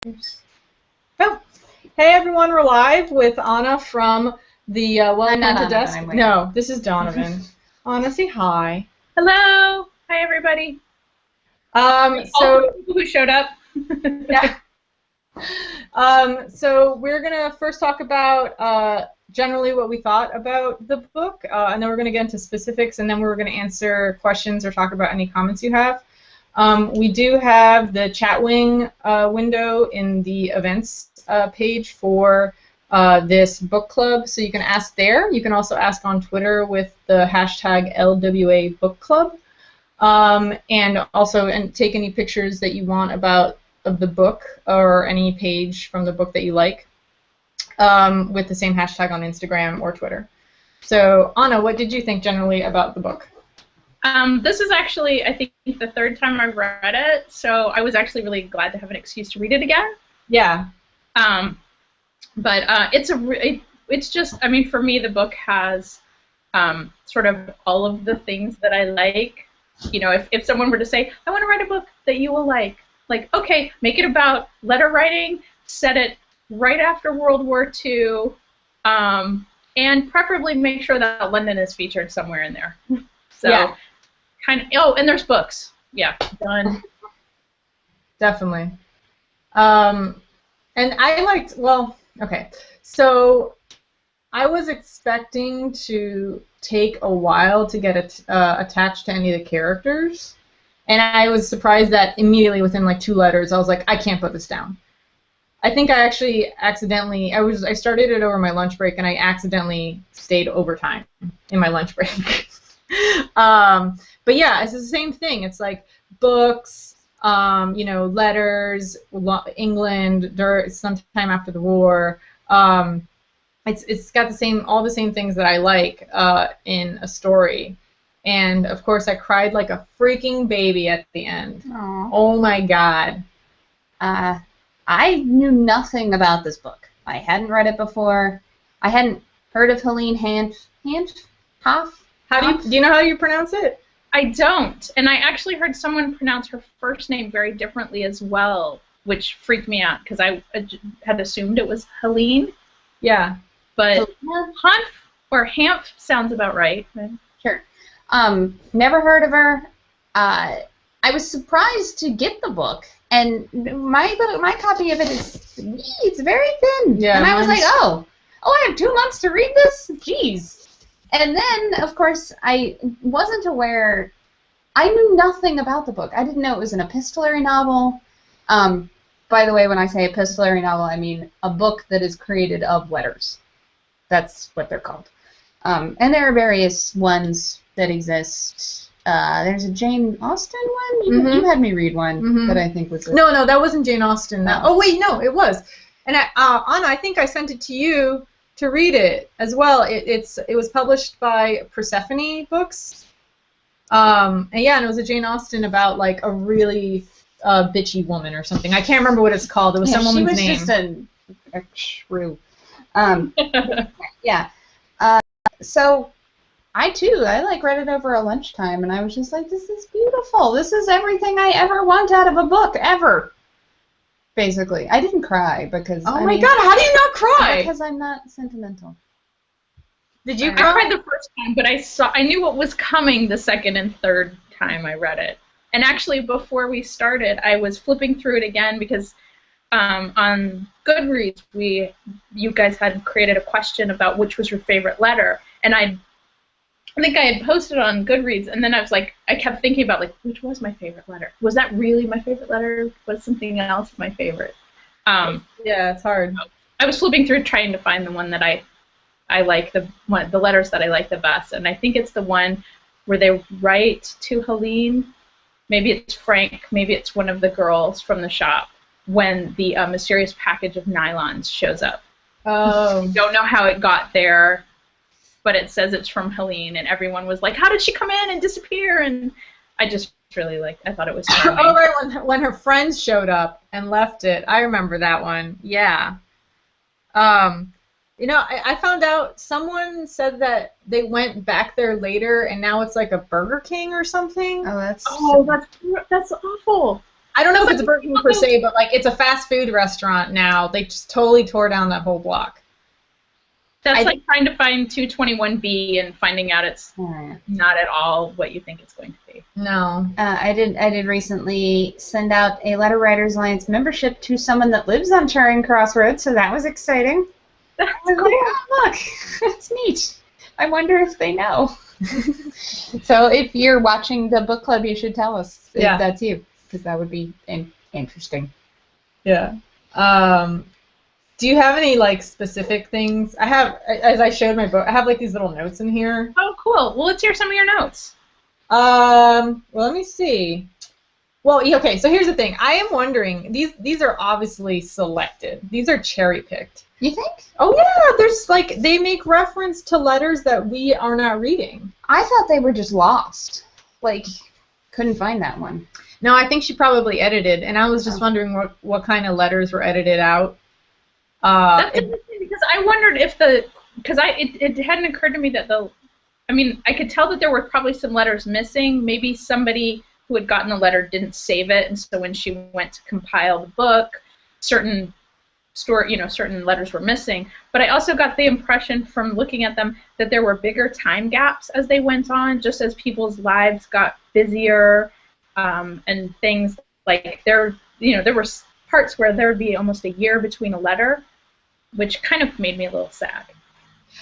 Oh, hey everyone, we're live with Anna from the Welcome to Desk. No, this is Donovan. Anna, say hi. Hello. Hi, everybody. So all the people who showed up. Yeah. So we're gonna first talk about generally what we thought about the book, and then we're gonna get into specifics, and then we're gonna answer questions or talk about any comments you have. We do have the chat wing window in the events page for this book club, so you can ask there. You can also ask on Twitter with the hashtag L.W.A book club, and also take any pictures that you want of the book or any page from the book that you like with the same hashtag on Instagram or Twitter. So Anna, what did you think generally about the book? This is actually, I think, the third time I've read it, so I was actually really glad to have an excuse to read it again. Yeah. But it's just, I mean, for me, the book has sort of all of the things that I like. You know, if someone were to say, I want to write a book that you will like, okay, make it about letter writing, set it right after World War II, and preferably make sure that London is featured somewhere in there. So. Yeah. Oh, and there's books. Yeah, done. Definitely. And I liked, well, okay. So I was expecting to take a while to get attached to any of the characters. And I was surprised that immediately within like 2 letters, I was like, I can't put this down. I think I actually accidentally, I started it over my lunch break, and I accidentally stayed overtime in my lunch break. But yeah, it's the same thing. It's like books, you know, letters, England, sometime after the war. It's got all the same things that I like in a story. And of course, I cried like a freaking baby at the end. Aww. Oh my God. I knew nothing about this book. I hadn't read it before. I hadn't heard of Helene Hanff. Do you know how you pronounce it? I don't, and I actually heard someone pronounce her first name very differently as well, which freaked me out because I had assumed it was Helene. Yeah. But Hanff or Hanff sounds about right. Sure. Never heard of her. I was surprised to get the book, and my copy of it it's very thin. Yeah. And I was like, oh, I have 2 months to read this? Jeez. And then, of course, I wasn't aware. I knew nothing about the book. I didn't know it was an epistolary novel. By the way, when I say epistolary novel, I mean a book that is created of letters. That's what they're called. And there are various ones that exist. There's a Jane Austen one. You had me read one that I think was. No, that wasn't Jane Austen. Oh wait, no, it was. And Anna, I think I sent it to you to read it as well. It was published by Persephone Books. And it was a Jane Austen about like a really bitchy woman or something. I can't remember what it's called. It was some woman's name. She was just a shrew. Yeah. So I too, read it over a lunchtime, and I was just like, this is beautiful. This is everything I ever want out of a book, ever. Basically. I didn't cry because... Oh my God, how do you not cry? Because I'm not sentimental. Did you cry? I cried the first time, but I knew what was coming the second and third time I read it. And actually, before we started, I was flipping through it again because on Goodreads, you guys had created a question about which was your favorite letter. And I think I had posted on Goodreads, and then I kept thinking about, which was my favorite letter? Was that really my favorite letter? Was something else my favorite? Yeah, it's hard. I was flipping through trying to find the one that I like, the letters that I like the best, and I think it's the one where they write to Helene. Maybe it's Frank, maybe it's one of the girls from the shop, when the mysterious package of nylons shows up. Oh. Don't know how it got there, but it says it's from Helene, and everyone was like, how did she come in and disappear? And I just really I thought it was charming. Oh, right, when her friends showed up and left it. I remember that one. Yeah. You know, I found out someone said that they went back there later, and now it's like a Burger King or something. Oh, that's that's awful. I don't know if it's a Burger King per se, but like it's a fast food restaurant now. They just totally tore down that whole block. That's like trying to find 221B and finding out it's not at all what you think it's going to be. No. I did recently send out a Letter Writers Alliance membership to someone that lives on Charing Crossroads, so that was exciting. That's cool. cool. Oh, look, that's neat. I wonder if they know. So if you're watching the book club, you should tell us if that's you, because that would be interesting. Yeah. Do you have any like specific things? I have, as I showed my book, I have like these little notes in here. Oh, cool. Well, let's hear some of your notes. Well, let me see. Well, okay. So here's the thing. I am wondering. These are obviously selected. These are cherry picked. You think? Oh yeah. There's like they make reference to letters that we are not reading. I thought they were just lost. Like, couldn't find that one. No, I think she probably edited, and I was just wondering what kind of letters were edited out. That's interesting because I wondered if it hadn't occurred to me that I could tell that there were probably some letters missing. Maybe somebody who had gotten the letter didn't save it, and so when she went to compile the book, certain letters were missing. But I also got the impression from looking at them that there were bigger time gaps as they went on, just as people's lives got busier, and things like there were parts where there would be almost a year between a letter, which kind of made me a little sad.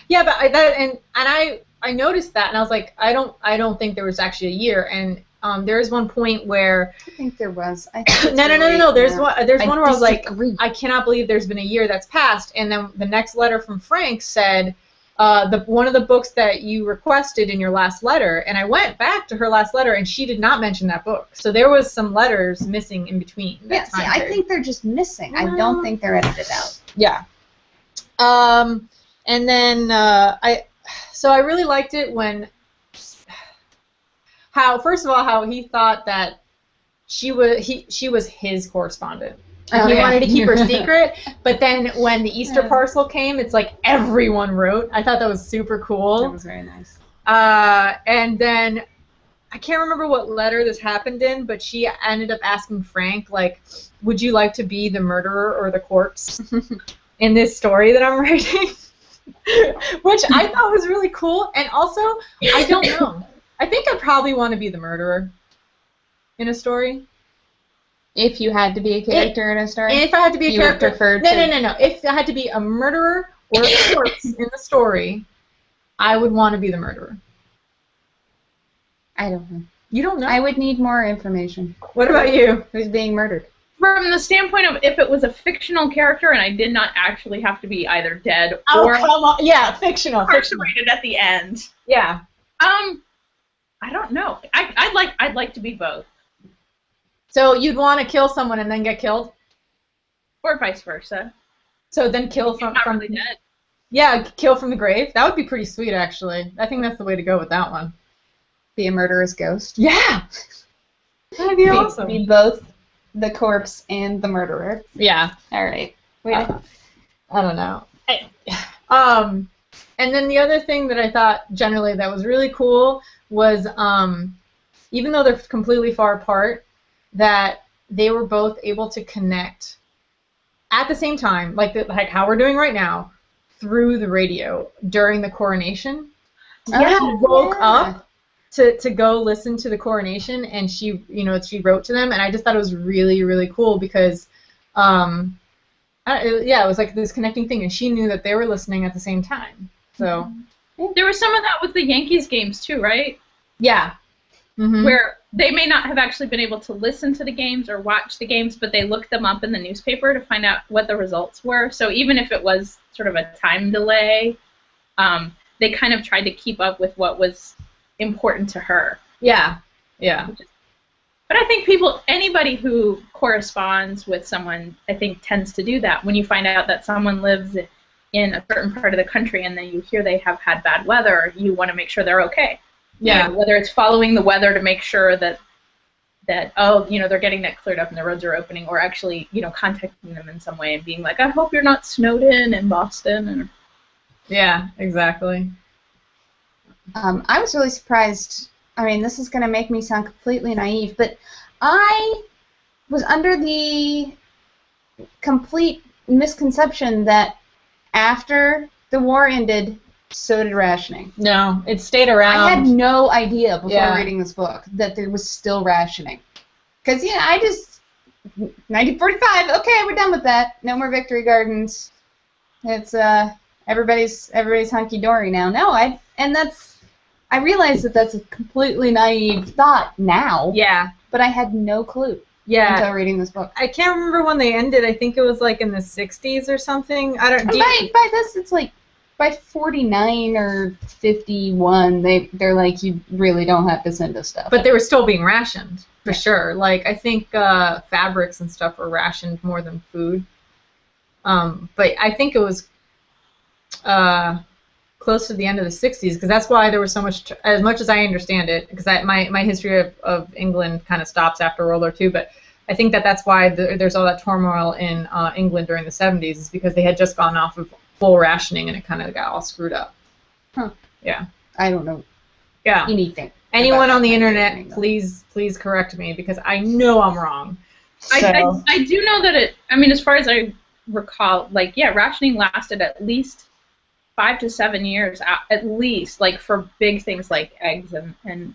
Yeah, but I noticed that, and I was like, I don't think there was actually a year, and there is one point where I think there was. No. There's one where I was like, I cannot believe there's been a year that's passed, and then the next letter from Frank said, one of the books that you requested in your last letter, and I went back to her last letter, and she did not mention that book. So there was some letters missing in between. Yeah, I think they're just missing. I don't think they're edited out. Yeah. And then I really liked it when how he thought that she was his correspondent. He wanted to keep her secret, but then when the Easter parcel came, it's like everyone wrote. I thought that was super cool. That was very nice. And then I can't remember what letter this happened in, but she ended up asking Frank, like, would you like to be the murderer or the corpse in this story that I'm writing? Which I thought was really cool. And also, I don't know. I think I'd probably want to be the murderer in a story. If you had to be a character in a story? If I had to be a character. No. If I had to be a murderer or a corpse in the story, I would want to be the murderer. I don't know. You don't know? I would need more information. What about you? Who's being murdered? From the standpoint of if it was a fictional character and I did not actually have to be either dead or come on. Yeah, fictional. incarcerated at the end. Yeah. I don't know. I'd like to be both. So you'd want to kill someone and then get killed? Or vice versa. So then kill from really dead. Yeah, kill from the grave. That would be pretty sweet, actually. I think that's the way to go with that one. Be a murderous ghost. Yeah. That'd be awesome. Be both the corpse and the murderer. Yeah. All right. I don't know. And then the other thing that I thought generally that was really cool was even though they're completely far apart, that they were both able to connect at the same time, like how we're doing right now, through the radio during the coronation. Yeah. She woke up to go listen to the coronation, and she wrote to them, and I just thought it was really, really cool because, it was like this connecting thing, and she knew that they were listening at the same time. So there was some of that with the Yankees games too, right? Yeah. Mm-hmm. Where they may not have actually been able to listen to the games or watch the games, but they looked them up in the newspaper to find out what the results were. So even if it was sort of a time delay, they kind of tried to keep up with what was important to her. Yeah, yeah. But I think anybody who corresponds with someone, I think, tends to do that. When you find out that someone lives in a certain part of the country and then you hear they have had bad weather, you want to make sure they're okay. Yeah. Whether it's following the weather to make sure that they're getting that cleared up and the roads are opening, or actually, contacting them in some way and being like, I hope you're not snowed in Boston. Yeah, exactly. I was really surprised. I mean, this is going to make me sound completely naive, but I was under the complete misconception that after the war ended, so did rationing. No, it stayed around. I had no idea before Yeah. reading this book that there was still rationing. Because, I just, 1945, okay, we're done with that. No more victory gardens. It's, everybody's hunky-dory now. No, I realize that that's a completely naive thought now. Yeah. But I had no clue until reading this book. I can't remember when they ended. I think it was like in the 60s or something. I don't. By this, it's like by 49 or 51, they're like, you really don't have to send us stuff. But they were still being rationed for sure. Like I think fabrics and stuff were rationed more than food. But I think it was close to the end of the 60s because that's why there was so much. As much as I understand it, because my history of England kind of stops after World War II, but I think that's why there's all that turmoil in England during the 70s is because they had just gone off of full rationing and it kind of got all screwed up. Huh. Yeah. I don't know anything. Anyone on the internet, please correct me because I know I'm wrong. So. I do know that as far as I recall, rationing lasted at least 5 to 7 years, at least, for big things like eggs and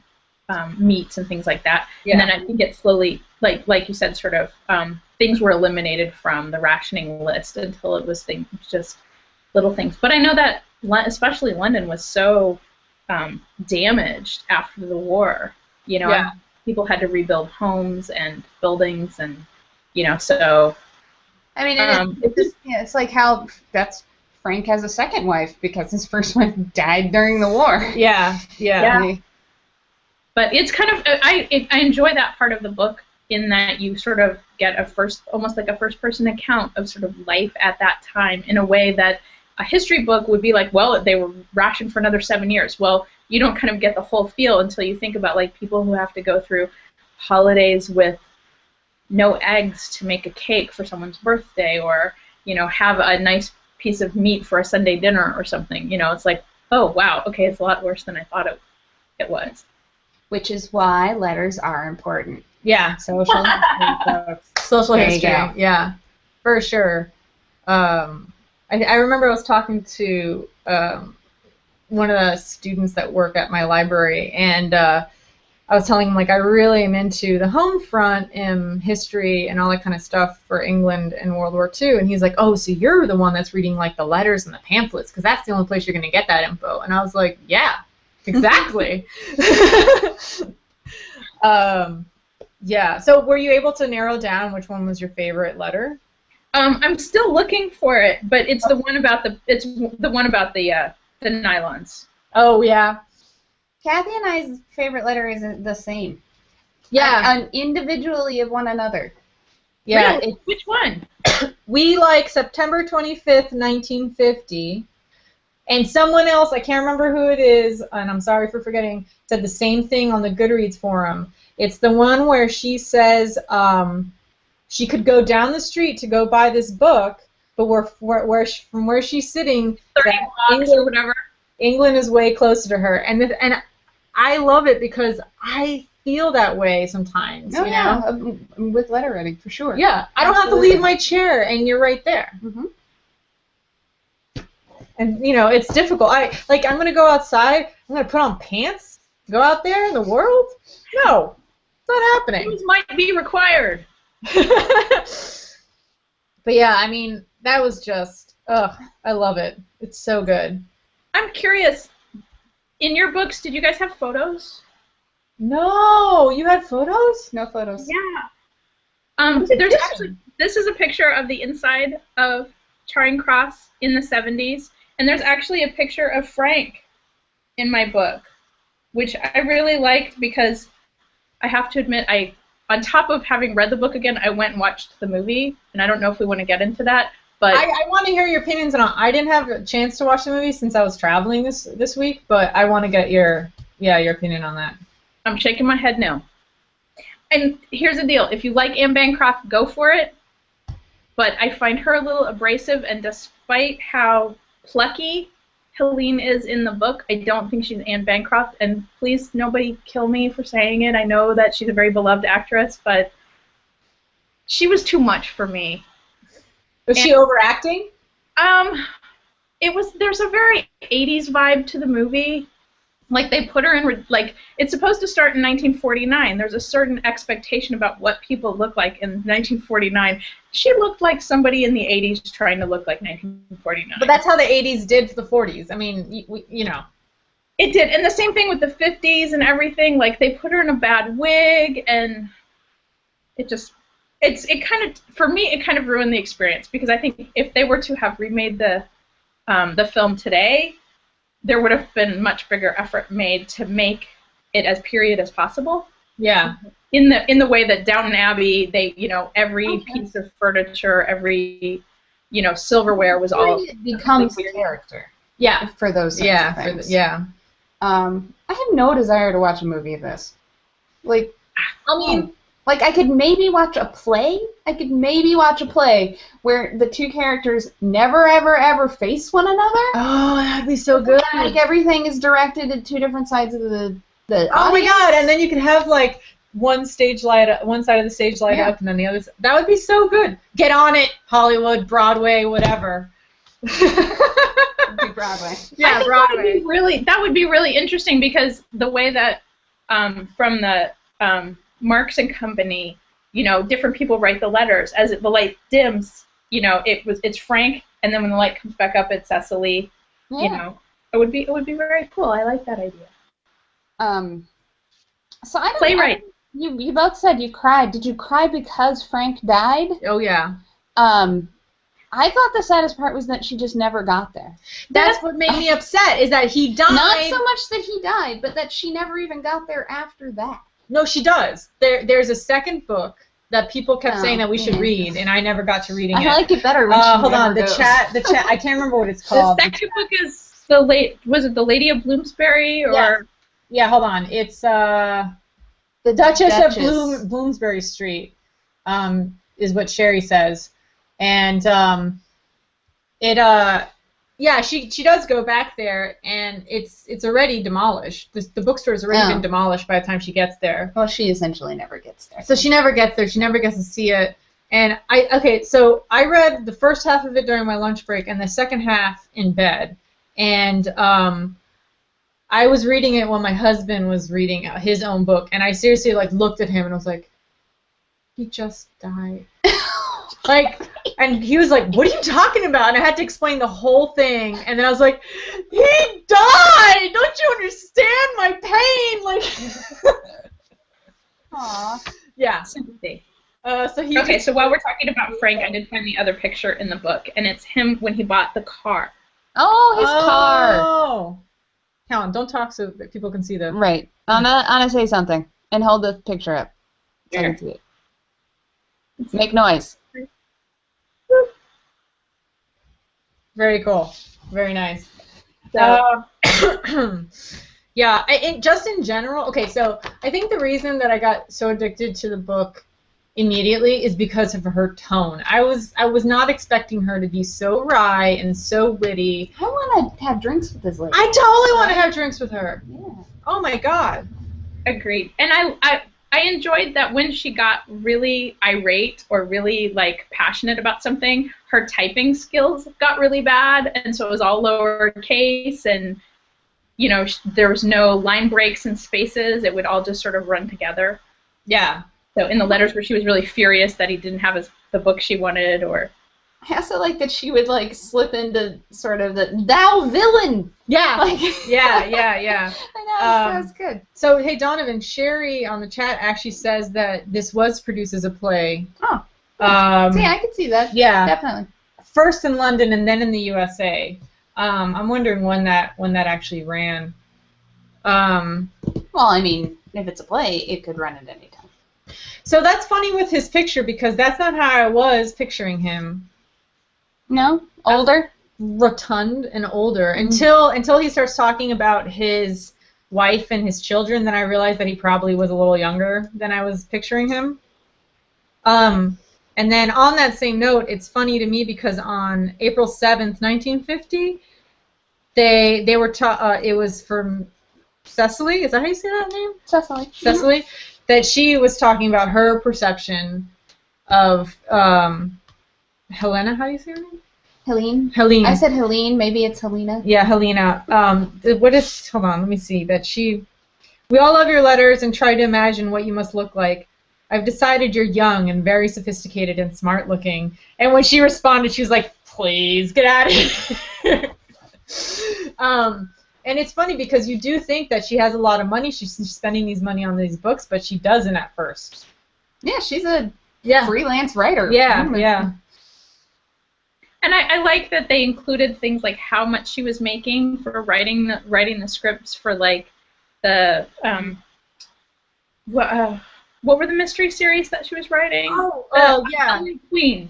meats and things like that. Yeah. And then I think it slowly, like you said, sort of things were eliminated from the rationing list until it was just little things. But I know that especially London was so damaged after the war. People had to rebuild homes and buildings, and so. I mean, it's like how Frank has a second wife because his first wife died during the war. Yeah. But it's kind of I enjoy that part of the book in that you sort of get almost like a first-person account of sort of life at that time in a way that a history book would be like, well, they were rationed for another 7 years. Well, you don't kind of get the whole feel until you think about people who have to go through holidays with no eggs to make a cake for someone's birthday, or have a nice piece of meat for a Sunday dinner or something. It's like, oh wow, okay, it's a lot worse than I thought it was. Which is why letters are important. Yeah. Social history. Social history. Yeah, for sure. I remember I was talking to one of the students that work at my library, and I was telling him I really am into the home front and history and all that kind of stuff for England and World War II, and he's like, oh, so you're the one that's reading the letters and the pamphlets because that's the only place you're going to get that info. And I was like, yeah, exactly. Yeah. So were you able to narrow down which one was your favorite letter? I'm still looking for it, but it's the one about the nylons. Oh yeah. Kathy and I's favorite letter is the same. Yeah. Individually of one another. Yeah. Really? Which one? We like September 25th, 1950. And someone else, I can't remember who it is, and I'm sorry for forgetting, said the same thing on the Goodreads forum. It's the one where she says she could go down the street to go buy this book, but from where she's sitting, 30 blocks or whatever. England is way closer to her. And I love it because I feel that way sometimes. Oh, you yeah, know? With letter writing, for sure. Yeah, I don't have to leave my chair, and you're right there. Mm-hmm. And it's difficult. I'm gonna go outside. I'm gonna put on pants. Go out there in the world? No, it's not happening. Things might be required. But yeah, I mean, that was just, I love it. It's so good. I'm curious. In your books, did you guys have photos? No, you had photos? No photos. Yeah. There's actually, this is a picture of the inside of Charing Cross in the 70s, and there's actually a picture of Frank in my book, which I really liked because I have to admit, on top of having read the book again, I went and watched the movie, and I don't know if we want to get into that, but I want to hear your opinions on it. I didn't have a chance to watch the movie since I was traveling this week, but I want to get your opinion on that. I'm shaking my head no. And here's the deal. If you like Anne Bancroft, go for it. But I find her a little abrasive, and despite how plucky Helene is in the book, I don't think she's Anne Bancroft. And please, nobody kill me for saying it. I know that she's a very beloved actress, but she was too much for me. Was she overacting? There's a very 80s vibe to the movie. Like, they put her in, like, it's supposed to start in 1949. There's a certain expectation about what people look like in 1949. She looked like somebody in the 80s trying to look like 1949. But that's how the 80s did to the 40s. I mean, you know. It did. And the same thing with the 50s and everything. Like, they put her in a bad wig, and for me, it kind of ruined the experience, because I think if they were to have remade the film today, there would have been much bigger effort made to make it as period as possible. Yeah. In the way that Downton Abbey, they, every piece of furniture, every, silverware was all. It becomes the character. Yeah. For those things. I have no desire to watch a movie of this. Like, I mean, like, I could maybe watch a play. Where the two characters never, ever, ever face one another. Oh, that'd be so good. Like, everything is directed at two different sides of the Oh my God! And then you could have like one side of the stage light up, and then the other. That would be so good. Get on it, Hollywood, Broadway, whatever. Broadway. Yeah, Broadway. That would be really interesting, because the way that from the Marx and Company, different people write the letters. As the light dims, it's Frank, and then when the light comes back up, it's Cecily. Yeah. It would be very cool. I like that idea. So I don't. Playwright. You both said you cried. Did you cry because Frank died? Oh yeah. I thought the saddest part was that she just never got there. That's what made me upset, is that he died. Not so much that he died, but that she never even got there after that. No, she does. There's a second book that people kept saying that we should read, and I never got to reading it. I like it better when she hold on, goes. the chat. I can't remember what it's called. The second book is was it The Lady of Bloomsbury, or? Yeah, hold on. It's the Duchess of Bloomsbury Street, is what Sherry says. And she does go back there, and it's already demolished. The bookstore's already been demolished by the time she gets there. Well, she essentially never gets there. So she never gets there. She never gets to see it. And so I read the first half of it during my lunch break, and the second half in bed. And I was reading it when my husband was reading his own book, and I seriously looked at him and I was like, he just died. And he was like, what are you talking about? And I had to explain the whole thing, and then I was like, he died! Don't you understand my pain? Aww. Yeah. Sympathy. So while we're talking about Frank, I did find the other picture in the book, and it's him when he bought the car. Oh, his car. Oh. Helen, don't talk so that people can see the... Right. Anna, say something, and hold the picture up so I can see it. Make noise. Very cool. Very nice. So, yeah, just in general, okay, so I think the reason that I got so addicted to the book immediately is because of her tone. I was not expecting her to be so wry and so witty. I want to have drinks with this lady. I totally want to have drinks with her. Yeah. Oh my God. Agreed. And I enjoyed that when she got really irate or really passionate about something, her typing skills got really bad, and so it was all lowercase, and there was no line breaks and spaces. It would all just sort of run together. Yeah. So in the letters where she was really furious that he didn't have the book she wanted, or... I also like that she would slip into sort of the "thou villain." Yeah. Yeah. I know, that was good. So hey, Donovan, Sherry on the chat actually says that this was produced as a play. Oh. I could see that. Yeah. Definitely. First in London and then in the USA. I'm wondering when that actually ran. Well, I mean, if it's a play, it could run at any time. So that's funny with his picture, because that's not how I was picturing him. No? Older? Rotund and older. Until he starts talking about his wife and his children, then I realized that he probably was a little younger than I was picturing him. And then on that same note, it's funny to me because on April 7th, 1950, they were it was from Cecily. Is that how you say that name? Cecily. Cecily. That she was talking about her perception of Helena. How do you say her name? Helene. Helene. I said Helene. Maybe it's Helena. Yeah, Helena. What is? Hold on, let me see. That she. We all love your letters and try to imagine what you must look like. I've decided you're young and very sophisticated and smart looking. And when she responded, she was like, "Please get out of here." And it's funny because you do think that she has a lot of money. She's spending these money on these books, but she doesn't at first. Yeah, she's a Yeah. freelance writer. Yeah, yeah. And I like that they included things like how much she was making for writing the scripts for like the what were the mystery series that she was writing? Yeah. Queen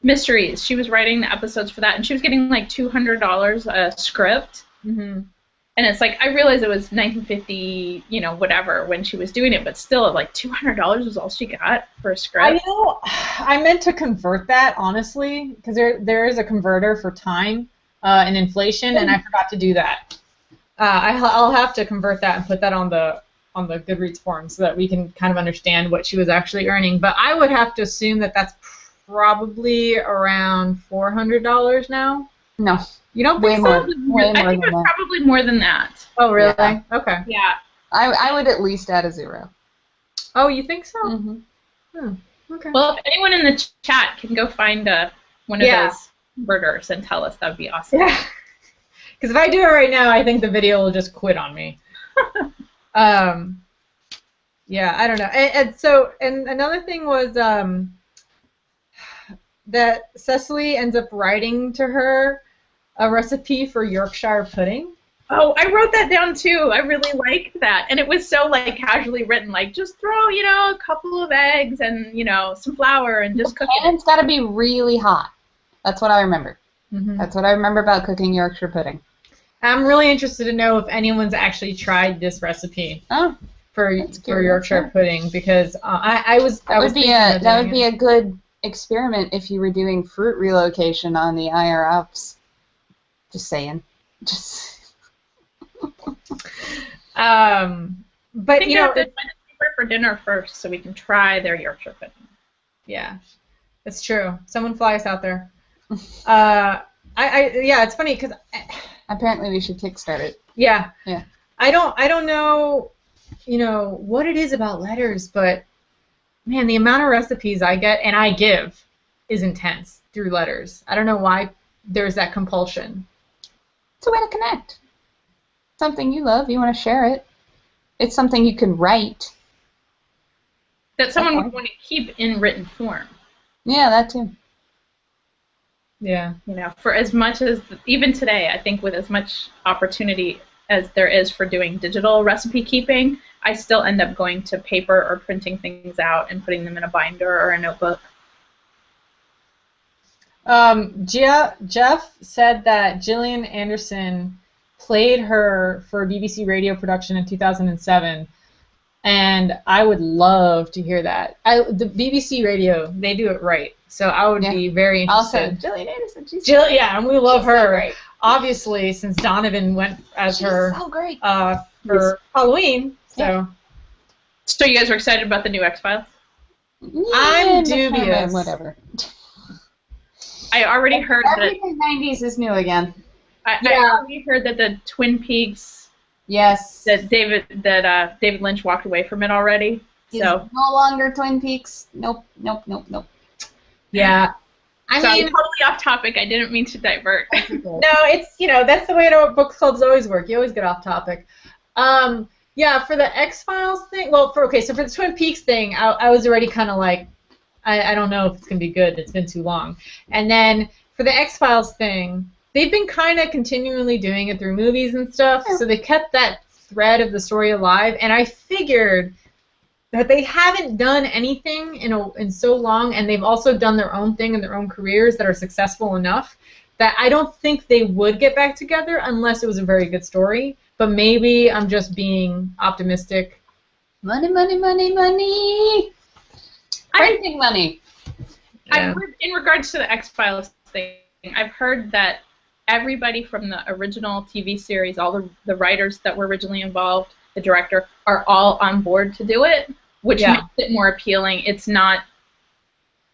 mysteries. She was writing the episodes for that, and she was getting like $200 a script. Mm-hmm. And it's like, I realized it was 1950, whatever, when she was doing it, but still, like, $200 was all she got for a script. I meant to convert that, honestly, because there is a converter for time and inflation, and I forgot to do that. I'll have to convert that and put that on the Goodreads forum so that we can kind of understand what she was actually earning. But I would have to assume that that's probably around $400 now. No. You don't Way think more. so? Way I more think than it was that. probably more than that. Oh, really? Yeah. Okay. Yeah. I would at least add a 0. Oh, you think so? Mm-hmm. Okay. Well, if anyone in the chat can go find one of those converters and tell us, that would be awesome. Yeah. Because if I do it right now, I think the video will just quit on me. Yeah, I don't know. And another thing was that Cecily ends up writing to her a recipe for Yorkshire pudding. Oh, I wrote that down too. I really liked that. And it was so like casually written, like just throw, a couple of eggs and, some flour and just cook it. And it's got to be really hot. That's what I remember. Mm-hmm. That's what I remember about cooking Yorkshire pudding. I'm really interested to know if anyone's actually tried this recipe for Yorkshire pudding, because that would be a good experiment if you were doing fruit relocation on the IR Alps. Just saying. But I think let's for dinner first so we can try their Yorkshire pudding. Yeah, it's true. Someone fly us out there. It's funny because apparently we should kickstart it. Yeah. Yeah. I don't know, what it is about letters, but man, the amount of recipes I get and I give is intense through letters. I don't know why there's that compulsion. It's a way to connect. Something you love, you want to share it. It's something you can write. That someone would want to keep in written form. Yeah, that too. Yeah. For as much as, even today, I think with as much opportunity as there is for doing digital recipe keeping, I still end up going to paper or printing things out and putting them in a binder or a notebook. Jeff said that Gillian Anderson played her for a BBC radio production in 2007, and I would love to hear that. The BBC radio, they do it right, so I would be very interested. Also, Gillian Anderson, and we love her. So obviously, since Donovan went as her so great. For Halloween. Yeah. So you guys are excited about the new X-Files? I'm dubious. Whatever. I already heard everything 90s is new again. I already heard that the Twin Peaks. Yes. That David Lynch walked away from it already. He's no longer Twin Peaks. Nope. Yeah. I'm totally off topic. I didn't mean to divert. No, it's that's the way book clubs always work. You always get off topic. For the X-Files thing. Well, for the Twin Peaks thing, I was already kind of like, I don't know if it's gonna be good. It's been too long. And then for the X-Files thing, they've been kind of continually doing it through movies and stuff. So they kept that thread of the story alive. And I figured that they haven't done anything in so long, and they've also done their own thing in their own careers that are successful enough that I don't think they would get back together unless it was a very good story. But maybe I'm just being optimistic. Money. Printing money. I've heard, in regards to the X-Files thing, I've heard that everybody from the original TV series, all the writers that were originally involved, the director, are all on board to do it, which makes it more appealing. It's not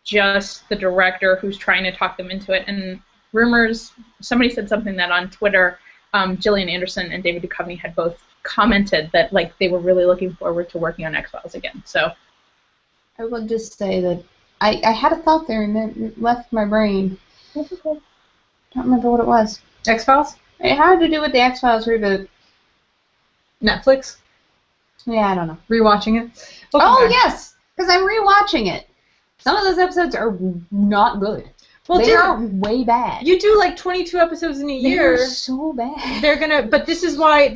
just the director who's trying to talk them into it. And rumors, somebody said something that on Twitter, Gillian Anderson and David Duchovny had both commented that like they were really looking forward to working on X-Files again. So I will just say that I had a thought there and then it left my brain. That's okay. Don't remember what it was. X-Files? It had to do with the X-Files reboot. Netflix? Yeah, I don't know. Rewatching it? Oh, yes! Because I'm rewatching it. Some of those episodes are not good. Well, they are way bad. You do like 22 episodes in a year. They're so bad. They're gonna, but this is why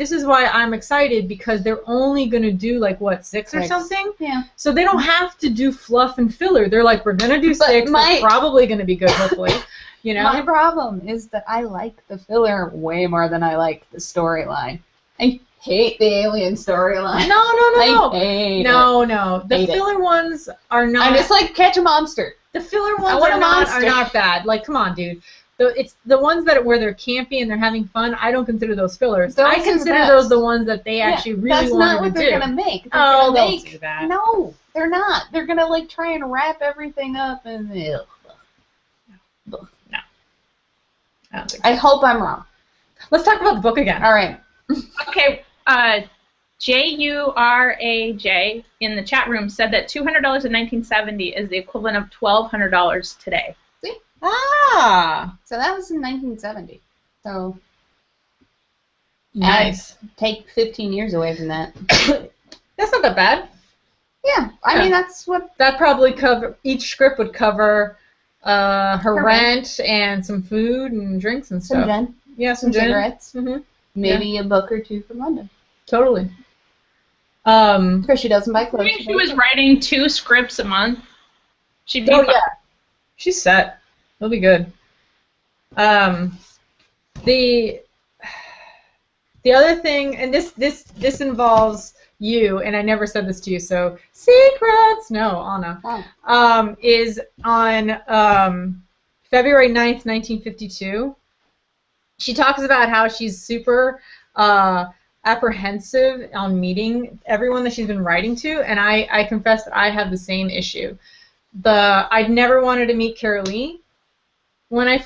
I'm excited, because they're only gonna do like what, six or something. Yeah. So they don't have to do fluff and filler. They're like, we're gonna do six. They're probably gonna be good, hopefully. You know. My problem is that I like the filler way more than I like the storyline. I hate the alien storyline. No. I hate No. The filler ones are not. I'm just like Catch a Monster. The filler ones are not bad. Like, come on, dude. It's the ones where they're campy and they're having fun. I don't consider those fillers. I consider those the ones that they actually really wanted to do. That's not what they're gonna make. Don't do that. No, they're not. They're gonna like try and wrap everything up and. No. I hope I'm wrong. Let's talk about the book again. All right. Okay. JURAJ in the chat room said that $200 in 1970 is the equivalent of $1,200 today. See? Ah. So that was in 1970. So. Nice. Take 15 years away from that. That's not that bad. Yeah. I mean, that's what. That probably each script would cover her rent and some food and drinks and stuff. Some gin. Yeah, some cigarettes. Mm-hmm. Maybe a book or two from London. Totally. Of course, she doesn't buy clothes. She was writing 2 scripts a month. She'd be fine. Yeah. She's set. It'll be good. The other thing, and this involves you, and I never said this to you, so secrets. No, Anna. Oh. Is on February 9th, 1952. She talks about how she's super apprehensive on meeting everyone that she's been writing to, and I confess that I have the same issue. I'd never wanted to meet Carol Lee when I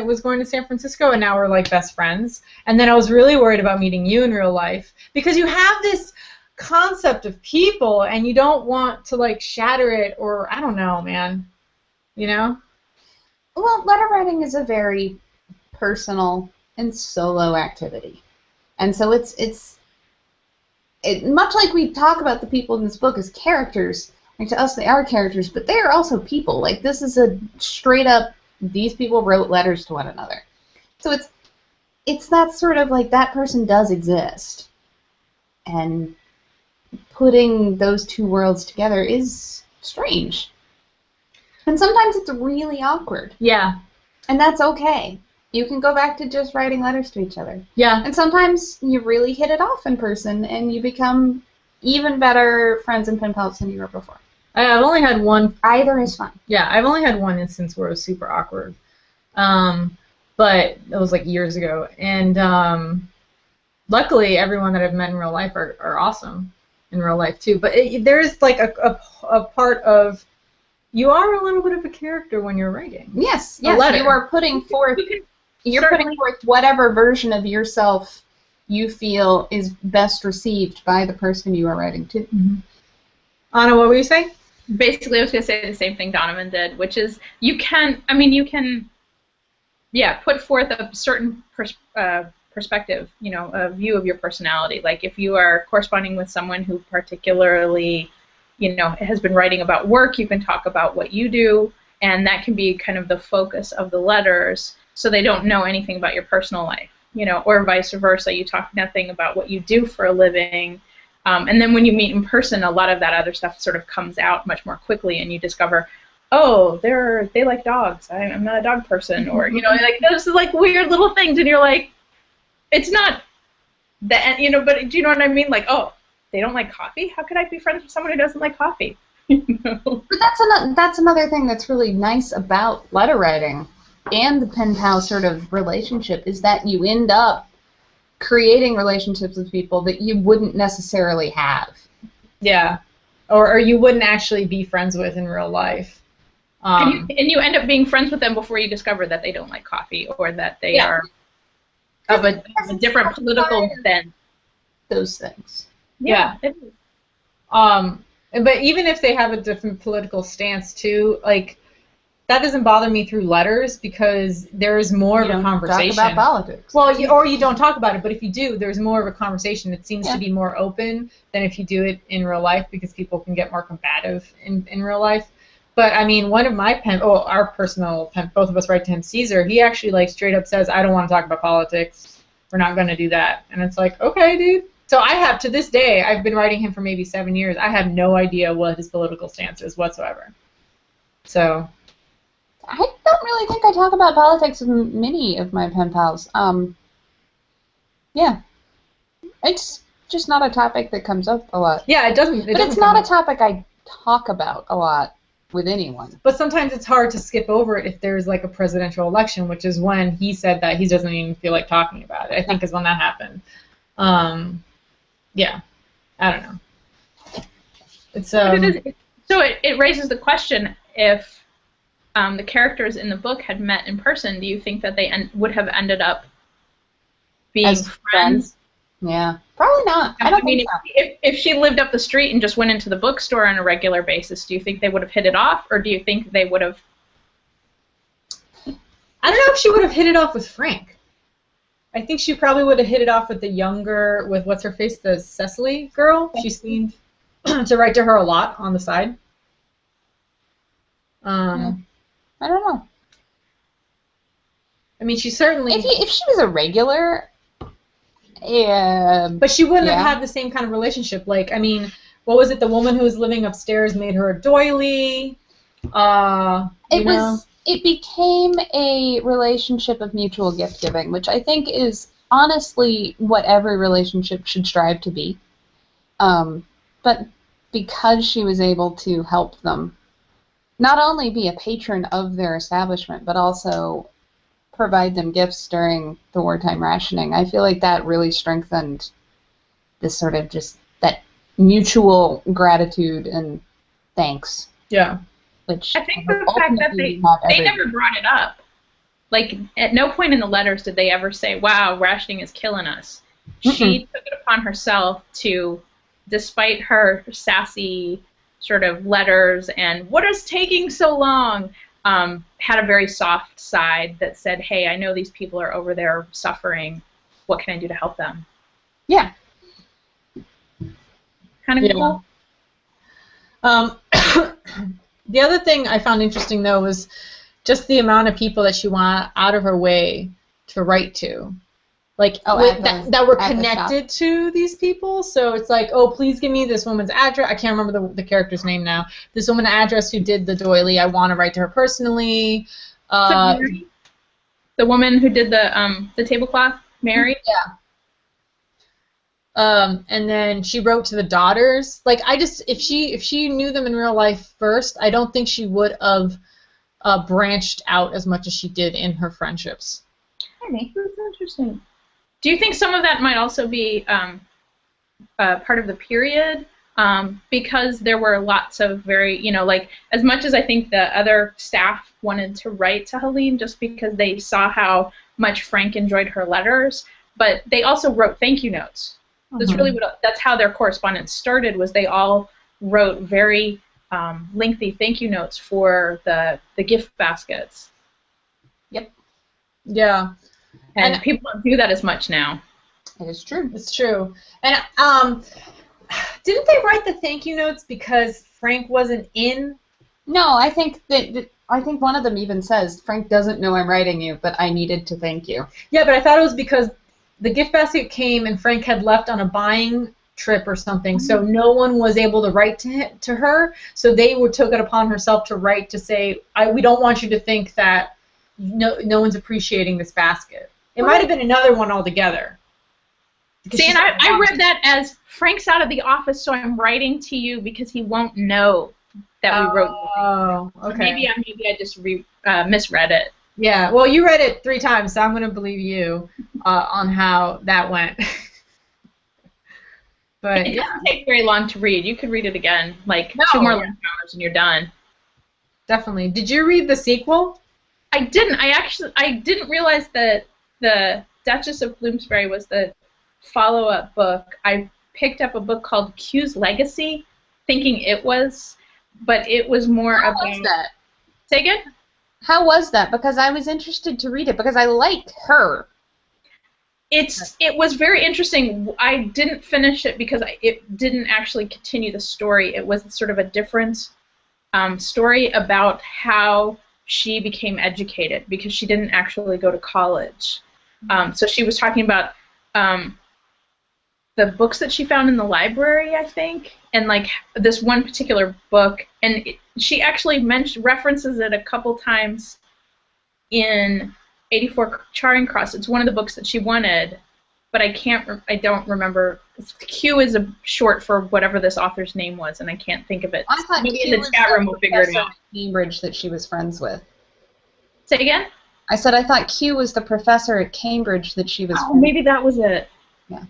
was going to San Francisco, and now we're like best friends. And then I was really worried about meeting you in real life, because you have this concept of people and you don't want to like shatter it, or I don't know, man. You know? Well, letter writing is a very personal and solo activity. And so it's much like we talk about the people in this book as characters. Like, to us, they are characters, but they are also people. Like, this is a straight up, these people wrote letters to one another. So it's that sort of like, that person does exist. And putting those two worlds together is strange. And sometimes it's really awkward. Yeah. And that's okay. You can go back to just writing letters to each other. Yeah. And sometimes you really hit it off in person, and you become even better friends and pen pals than you were before. I've only had one. Either is fun. Yeah, I've only had one instance where it was super awkward. But it was like years ago. And luckily, everyone that I've met in real life are awesome in real life, too. But there's like a part of, you are a little bit of a character when you're writing. Yes, you are putting forth. You're putting forth whatever version of yourself you feel is best received by the person you are writing to. Mm-hmm. Anna, what were you saying? Basically, I was going to say the same thing Donovan did, which is you can put forth a certain perspective, a view of your personality. Like if you are corresponding with someone who particularly, has been writing about work, you can talk about what you do, and that can be kind of the focus of the letters, so they don't know anything about your personal life, or vice versa. You talk nothing about what you do for a living, and then when you meet in person, a lot of that other stuff sort of comes out much more quickly, and you discover, oh, they like dogs. I'm not a dog person, or like those like weird little things, and you're like, it's not that, but do you know what I mean? Like, oh, they don't like coffee? How could I be friends with someone who doesn't like coffee? But that's another thing that's really nice about letter writing and the pen pal sort of relationship, is that you end up creating relationships with people that you wouldn't necessarily have. Yeah, or you wouldn't actually be friends with in real life. And you end up being friends with them before you discover that they don't like coffee or that they are of a different political bent. Those things. Yeah. But even if they have a different political stance too, like that doesn't bother me through letters because there's more of a conversation. Talk about politics. Well, or you don't talk about it, but if you do, there's more of a conversation. It seems to be more open than if you do it in real life because people can get more combative in real life. But I mean, one of my our personal both of us write to him, Caesar. He actually like straight up says, "I don't want to talk about politics. We're not going to do that." And it's like, okay, dude. So I have, to this day, I've been writing him for maybe 7 years. I have no idea what his political stance is whatsoever. So I don't really think I talk about politics with many of my pen pals. Yeah. It's just not a topic that comes up a lot. Yeah, it doesn't. But it's not a topic I talk about a lot with anyone. But sometimes it's hard to skip over it if there's like a presidential election, which is when he said that he doesn't even feel like talking about it. I think is when that happened. Yeah, I don't know. It's so it raises the question: if the characters in the book had met in person, do you think that they would have ended up being as friends? Yeah, probably not. I don't think so. If she lived up the street and just went into the bookstore on a regular basis, do you think they would have hit it off, or do you think they would have? I don't know if she would have hit it off with Frank. I think she probably would have hit it off with with what's her face, the Cecily girl. She seemed to write to her a lot on the side. I don't know. I mean, she certainly. If she was a regular, but she wouldn't have had the same kind of relationship. Like, I mean, what was it? The woman who was living upstairs made her a doily. It became a relationship of mutual gift giving, which I think is honestly what every relationship should strive to be. But because she was able to help them not only be a patron of their establishment, but also provide them gifts during the wartime rationing, I feel like that really strengthened this sort of just that mutual gratitude and thanks. Yeah. Which I think the fact that they never brought it up. Like, at no point in the letters did they ever say, wow, rationing is killing us. She took it upon herself to, despite her sassy sort of letters and what is taking so long, had a very soft side that said, hey, I know these people are over there suffering. What can I do to help them? Yeah. Kind of cool. The other thing I found interesting, though, was just the amount of people that she went out of her way to write to. Like, that were connected to these people. So it's like, oh, please give me this woman's address. I can't remember the character's name now. This woman's address who did the doily. I want to write to her personally. The woman who did the tablecloth, Mary? Yeah. And then she wrote to the daughters. Like, if she knew them in real life first, I don't think she would have branched out as much as she did in her friendships. Maybe. That's interesting. Do you think some of that might also be part of the period? Because there were lots of very, like, as much as I think the other staff wanted to write to Helene just because they saw how much Frank enjoyed her letters, but they also wrote thank you notes. That's how their correspondence started, was they all wrote very lengthy thank you notes for the gift baskets. Yep. Yeah. And people don't do that as much now. It is true. It's true. And didn't they write the thank you notes because Frank wasn't in? No, I think one of them even says, Frank doesn't know I'm writing you, but I needed to thank you. Yeah, but I thought it was because the gift basket came and Frank had left on a buying trip or something, so no one was able to write to her, so they took it upon herself to write to say, we don't want you to think that no one's appreciating this basket. It might have been another one altogether. See, and I read that as Frank's out of the office, so I'm writing to you because he won't know that we wrote. Oh, okay. So maybe I just misread it. Yeah, well, you read it 3 times, so I'm going to believe you on how that went. But it doesn't take very long to read. You could read it again, like 2 more long hours, and you're done. Definitely. Did you read the sequel? I didn't. I didn't realize that the Duchess of Bloomsbury was the follow-up book. I picked up a book called Q's Legacy, thinking it was, but it was more How about. was that? Say again? How was that? Because I was interested to read it because I liked her. It was very interesting. I didn't finish it because it didn't actually continue the story. It was sort of a different story about how she became educated because she didn't actually go to college. So she was talking about the books that she found in the library, I think, and like this one particular book, and she actually references it a couple times in 84 Charing Cross. It's one of the books that she wanted, but I don't remember. Q is a short for whatever this author's name was, and I can't think of it. I thought Maybe Q in the chat room we'll figure it out. at Cambridge that she was friends with. Say again? I said I thought Q was the professor at Cambridge that she was Oh, maybe that was it. Yeah.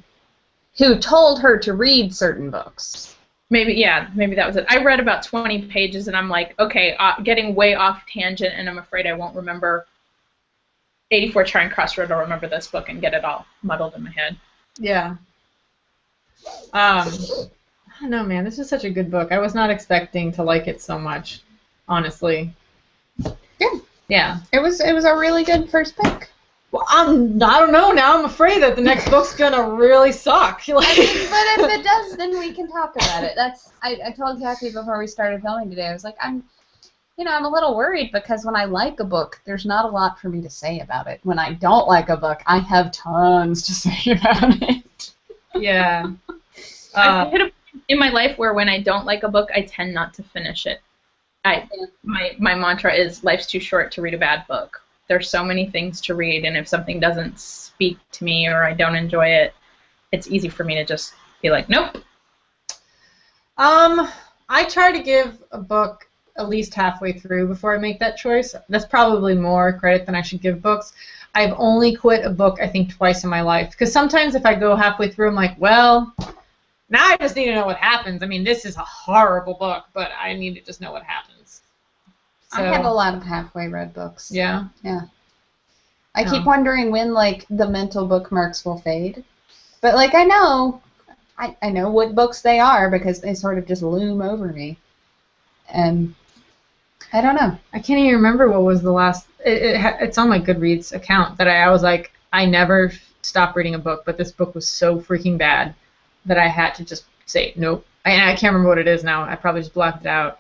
Who told her to read certain books. Maybe that was it. I read about 20 pages, and I'm like, okay, getting way off tangent, and I'm afraid I won't remember 84 Charing Cross Road. I'll remember this book and get it all muddled in my head. Yeah. I don't know, man. This is such a good book. I was not expecting to like it so much, honestly. Yeah. Yeah. It was a really good first pick. Well, I don't know. Now I'm afraid that the next book's gonna really suck. Like, But if it does, then we can talk about it. I told Kathy before we started filming today. I was like, I'm a little worried because when I like a book, there's not a lot for me to say about it. When I don't like a book, I have tons to say about it. Yeah. I've hit a point in my life where when I don't like a book, I tend not to finish it. My mantra is life's too short to read a bad book. There's so many things to read, and if something doesn't speak to me or I don't enjoy it, it's easy for me to just be like, nope. I try to give a book at least halfway through before I make that choice. That's probably more credit than I should give books. I've only quit a book, I think, twice in my life. Because sometimes if I go halfway through, I'm like, well, now I just need to know what happens. I mean, this is a horrible book, but I need to just know what happens. So, I have a lot of halfway read books. Yeah? Yeah. I keep wondering when, like, the mental bookmarks will fade. But, like, I know what books they are because they sort of just loom over me. And I don't know. I can't even remember what was the last. It's on my Goodreads account that I was like, I never stopped reading a book, but this book was so freaking bad that I had to just say nope. And I can't remember what it is now. I probably just blacked it out.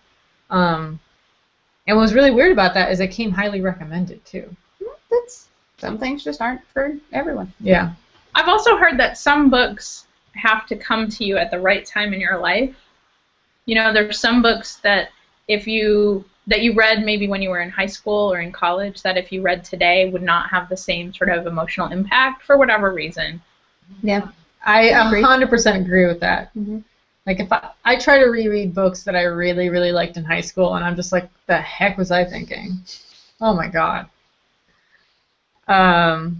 And what was really weird about that is it came highly recommended too. Some things just aren't for everyone. Yeah. I've also heard that some books have to come to you at the right time in your life. You know, there's some books that you read maybe when you were in high school or in college that if you read today would not have the same sort of emotional impact for whatever reason. Yeah. I 100% agree with that. Mm-hmm. Like if I try to reread books that I really, really liked in high school, and I'm just like, the heck was I thinking? Oh my god. I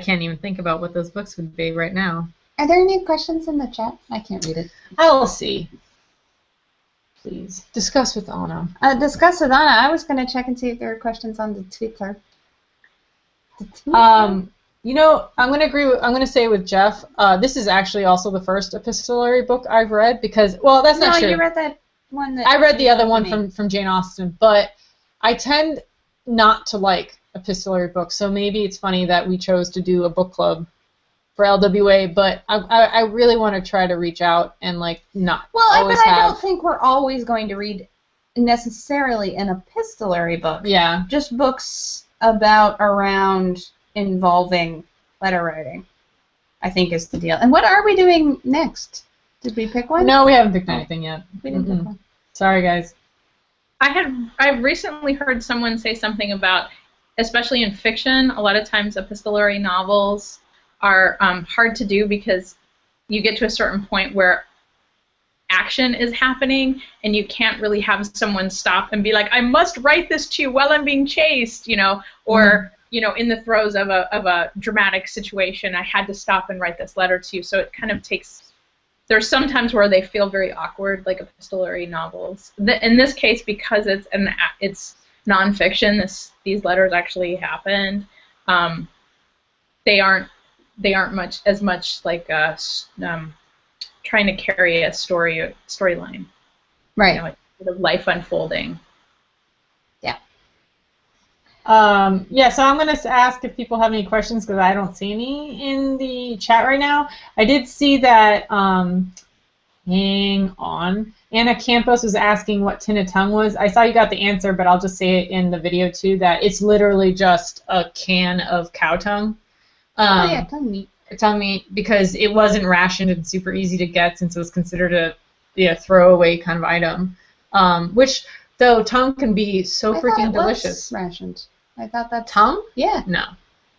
can't even think about what those books would be right now. Are there any questions in the chat? I can't read it. I'll see. Please discuss with Anna. Discuss with Anna. I was going to check and see if there were questions on the Twitter. You know, I'm going to say with Jeff, this is actually also the first epistolary book I've read because, well, that's not true. No, you read that one that... I read the other one from Jane Austen, but I tend not to like epistolary books, so maybe it's funny that we chose to do a book club for L.W.A, but I really want to try to reach out and, like, not always I don't think we're always going to read necessarily an epistolary book. Yeah. Just books around involving letter writing, I think is the deal. And what are we doing next? Did we pick one? No, we haven't picked anything yet. We didn't pick one. Sorry, guys. I recently heard someone say something about, especially in fiction, a lot of times epistolary novels are hard to do because you get to a certain point where action is happening and you can't really have someone stop and be like, I must write this to you while I'm being chased, you know, or you know, in the throes of a dramatic situation, I had to stop and write this letter to you. So it kind of takes there's some times where they feel very awkward, like epistolary novels. In this case, because it's nonfiction, these letters actually happened. They aren't much like trying to carry a storyline. Right. You know, like sort of life unfolding. Yeah. Yeah, so I'm going to ask if people have any questions because I don't see any in the chat right now. I did see that, hang on, Anna Campos was asking what tin of tongue was. I saw you got the answer, but I'll just say it in the video too, that it's literally just a can of cow tongue. Oh, yeah, tongue meat. Tongue meat, because it wasn't rationed and super easy to get since it was considered a throwaway kind of item. Which, though, tongue can be so freaking delicious. Rationed. I thought that tongue? Yeah. No.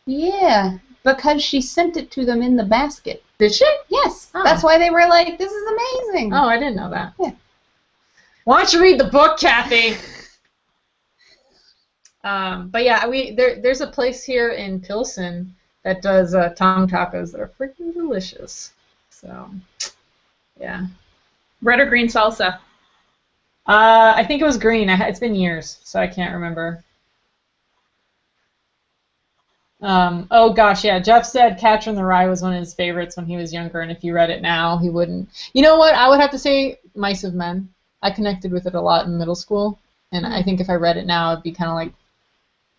Yeah, because she sent it to them in the basket. Did she? Yes. Oh. That's why they were like, "This is amazing." Oh, I didn't know that. Yeah. Why don't you read the book, Kathy? But yeah, there's a place here in Pilsen that does tongue tacos that are freaking delicious. So, yeah. Red or green salsa? I think it was green. It's been years, so I can't remember. Oh gosh, yeah. Jeff said Catcher in the Rye was one of his favorites when he was younger, and if you read it now, he wouldn't. You know what? I would have to say Mice of Men. I connected with it a lot in middle school, and I think if I read it now, it'd be kind of like,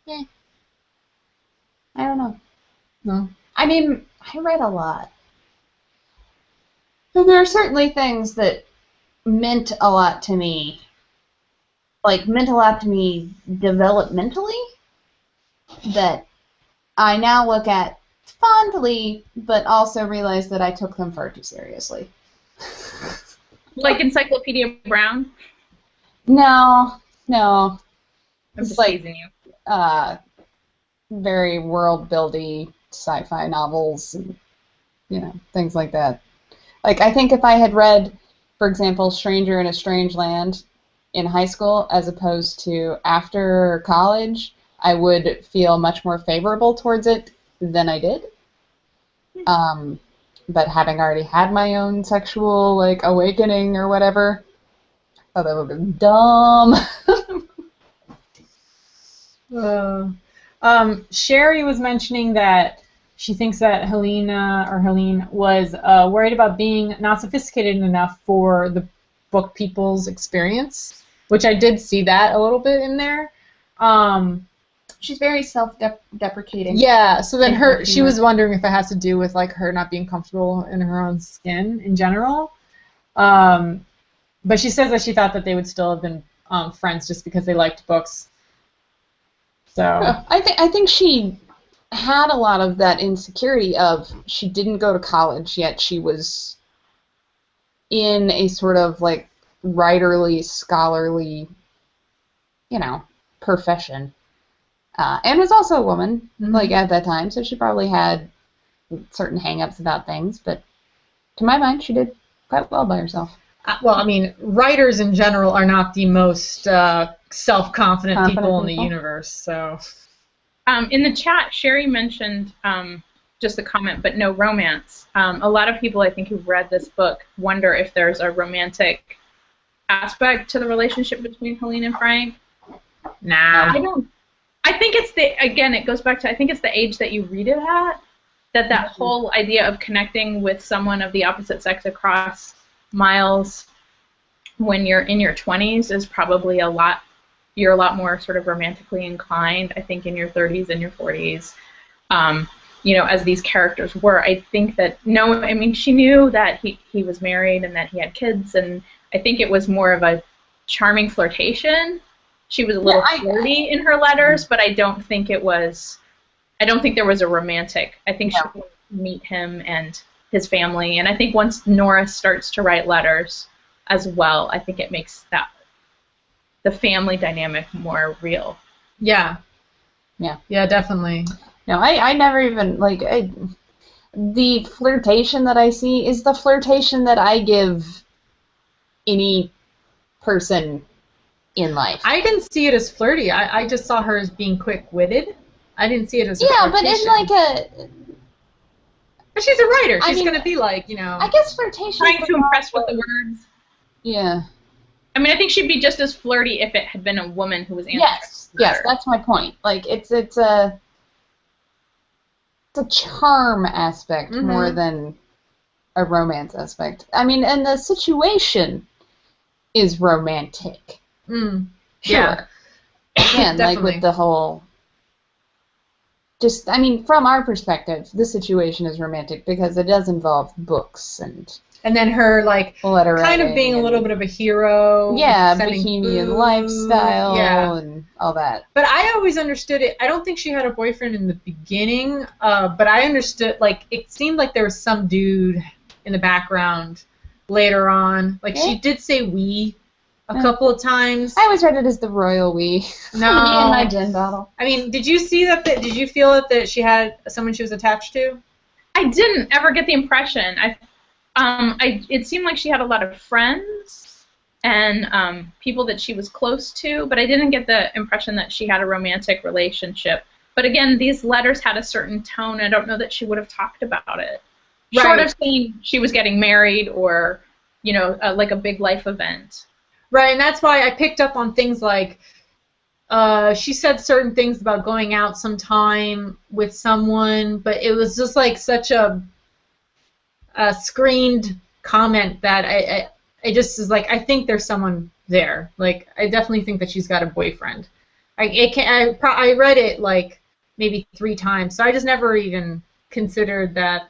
eh. I don't know. No. I mean, I read a lot. And there are certainly things that meant a lot to me, developmentally, that I now look at fondly, but also realize that I took them far too seriously. Like Encyclopedia Brown? No. I'm It's just like, teasing you. very world-building sci-fi novels and, things like that. Like, I think if I had read, for example, Stranger in a Strange Land in high school as opposed to after college, I would feel much more favorable towards it than I did. But having already had my own sexual, awakening or whatever, I thought that would be dumb. Sherry was mentioning that she thinks that Helene was worried about being not sophisticated enough for the book people's experience, which I did see that a little bit in there. She's very self-deprecating. Yeah, so then she was wondering if it has to do with her not being comfortable in her own skin in general. But she says that she thought that they would still have been friends just because they liked books. So I think she had a lot of that insecurity of she didn't go to college yet. She was in a sort of writerly, scholarly, profession, and was also a woman at that time. So she probably had certain hang-ups about things. But to my mind, she did quite well by herself. Well, I mean, writers in general are not the most self-confident people in the universe. So, in the chat, Sherry mentioned just a comment, but no romance. A lot of people, I think, who've read this book wonder if there's a romantic aspect to the relationship between Helene and Frank. Nah. I don't. I think it's it goes back to, I think it's the age that you read it at, that whole idea of connecting with someone of the opposite sex across miles when you're in your 20s is probably you're a lot more sort of romantically inclined, I think, in your 30s and your 40s, as these characters were. I think that, she knew that he was married and that he had kids, and I think it was more of a charming flirtation. She was a little flirty in her letters, but I don't think there was a romantic. I think she would meet him and his family, and I think once Nora starts to write letters as well, I think it makes the family dynamic more real. Yeah, definitely. No, I never even the flirtation that I see is the flirtation that I give any person in life. I didn't see it as flirty. I just saw her as being quick-witted. I didn't see it as but in But she's a writer. I She's mean, going to be like, you know. I guess flirtation. Trying to impress with the words. Yeah. I mean, I think she'd be just as flirty if it had been a woman who was answering. Yes, that's my point. Like, it's a charm aspect more than a romance aspect. I mean, and the situation is romantic. Mm. Sure. Yeah. Again, like with the whole. Just, I mean, from our perspective, the situation is romantic because it does involve books and then her, like, letter kind of being a little bit of a hero. Yeah, sending bohemian food, lifestyle and all that. But I always understood it. I don't think she had a boyfriend in the beginning, but I understood, like, it seemed like there was some dude in the background later on. Like, she did say we a couple of times. I always read it as the royal we. No. Me and my gin bottle. I mean, did you see that? Did you feel that she had someone she was attached to? I didn't ever get the impression. It seemed like she had a lot of friends and people that she was close to, but I didn't get the impression that she had a romantic relationship. But again, these letters had a certain tone. I don't know that she would have talked about it. Right. Short of saying she was getting married or, you know, like a big life event. Right, and that's why I picked up on things like she said certain things about going out sometime with someone, but it was just like such a screened comment that I just was like, I think there's someone there. Like, I definitely think that she's got a boyfriend. I read it like maybe 3 times, so I just never even considered that.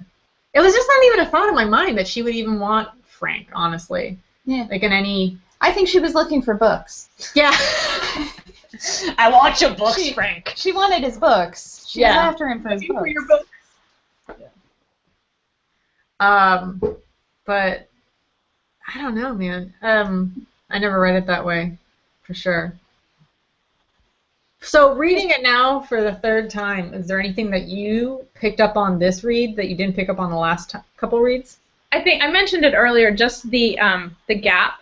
It was just not even a thought in my mind that she would even want Frank, honestly. Yeah. Like in any. I think she was looking for books. Yeah. I want your books, Frank. She wanted his books. She was after him for his books. For your books. But I don't know, man. I never read it that way, for sure. So reading it now for the 3rd time, is there anything that you picked up on this read that you didn't pick up on the last couple reads? I think I mentioned it earlier, just the gap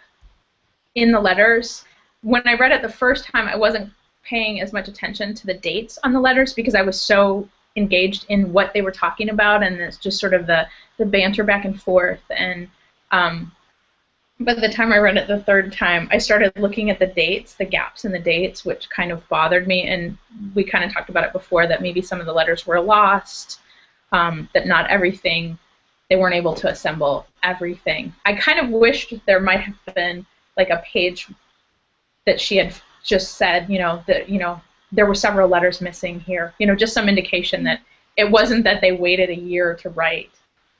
in the letters. When I read it the first time, I wasn't paying as much attention to the dates on the letters because I was so engaged in what they were talking about, and it's just sort of the banter back and forth. And by the time I read it the 3rd time, I started looking at the dates, the gaps in the dates, which kind of bothered me. And we kind of talked about it before, that maybe some of the letters were lost, that not everything, they weren't able to assemble everything. I kind of wished there might have been like a page that she had just said, that there were several letters missing here, just some indication that it wasn't that they waited a year to write.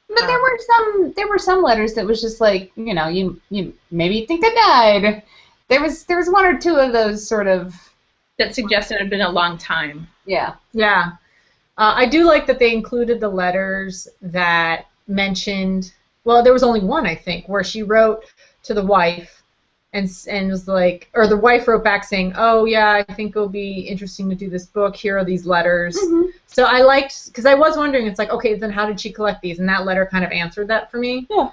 But there were some letters that was just like, you maybe think they died. There was 1 or 2 of those sort of that suggested it had been a long time. Yeah. Yeah. I do like that they included the letters that mentioned, well, there was only one, I think, where she wrote to the wife and was like, or the wife wrote back saying, oh, yeah, I think it'll be interesting to do this book. Here are these letters. Mm-hmm. So I liked, because I was wondering, it's like, okay, then how did she collect these? And that letter kind of answered that for me. Yeah.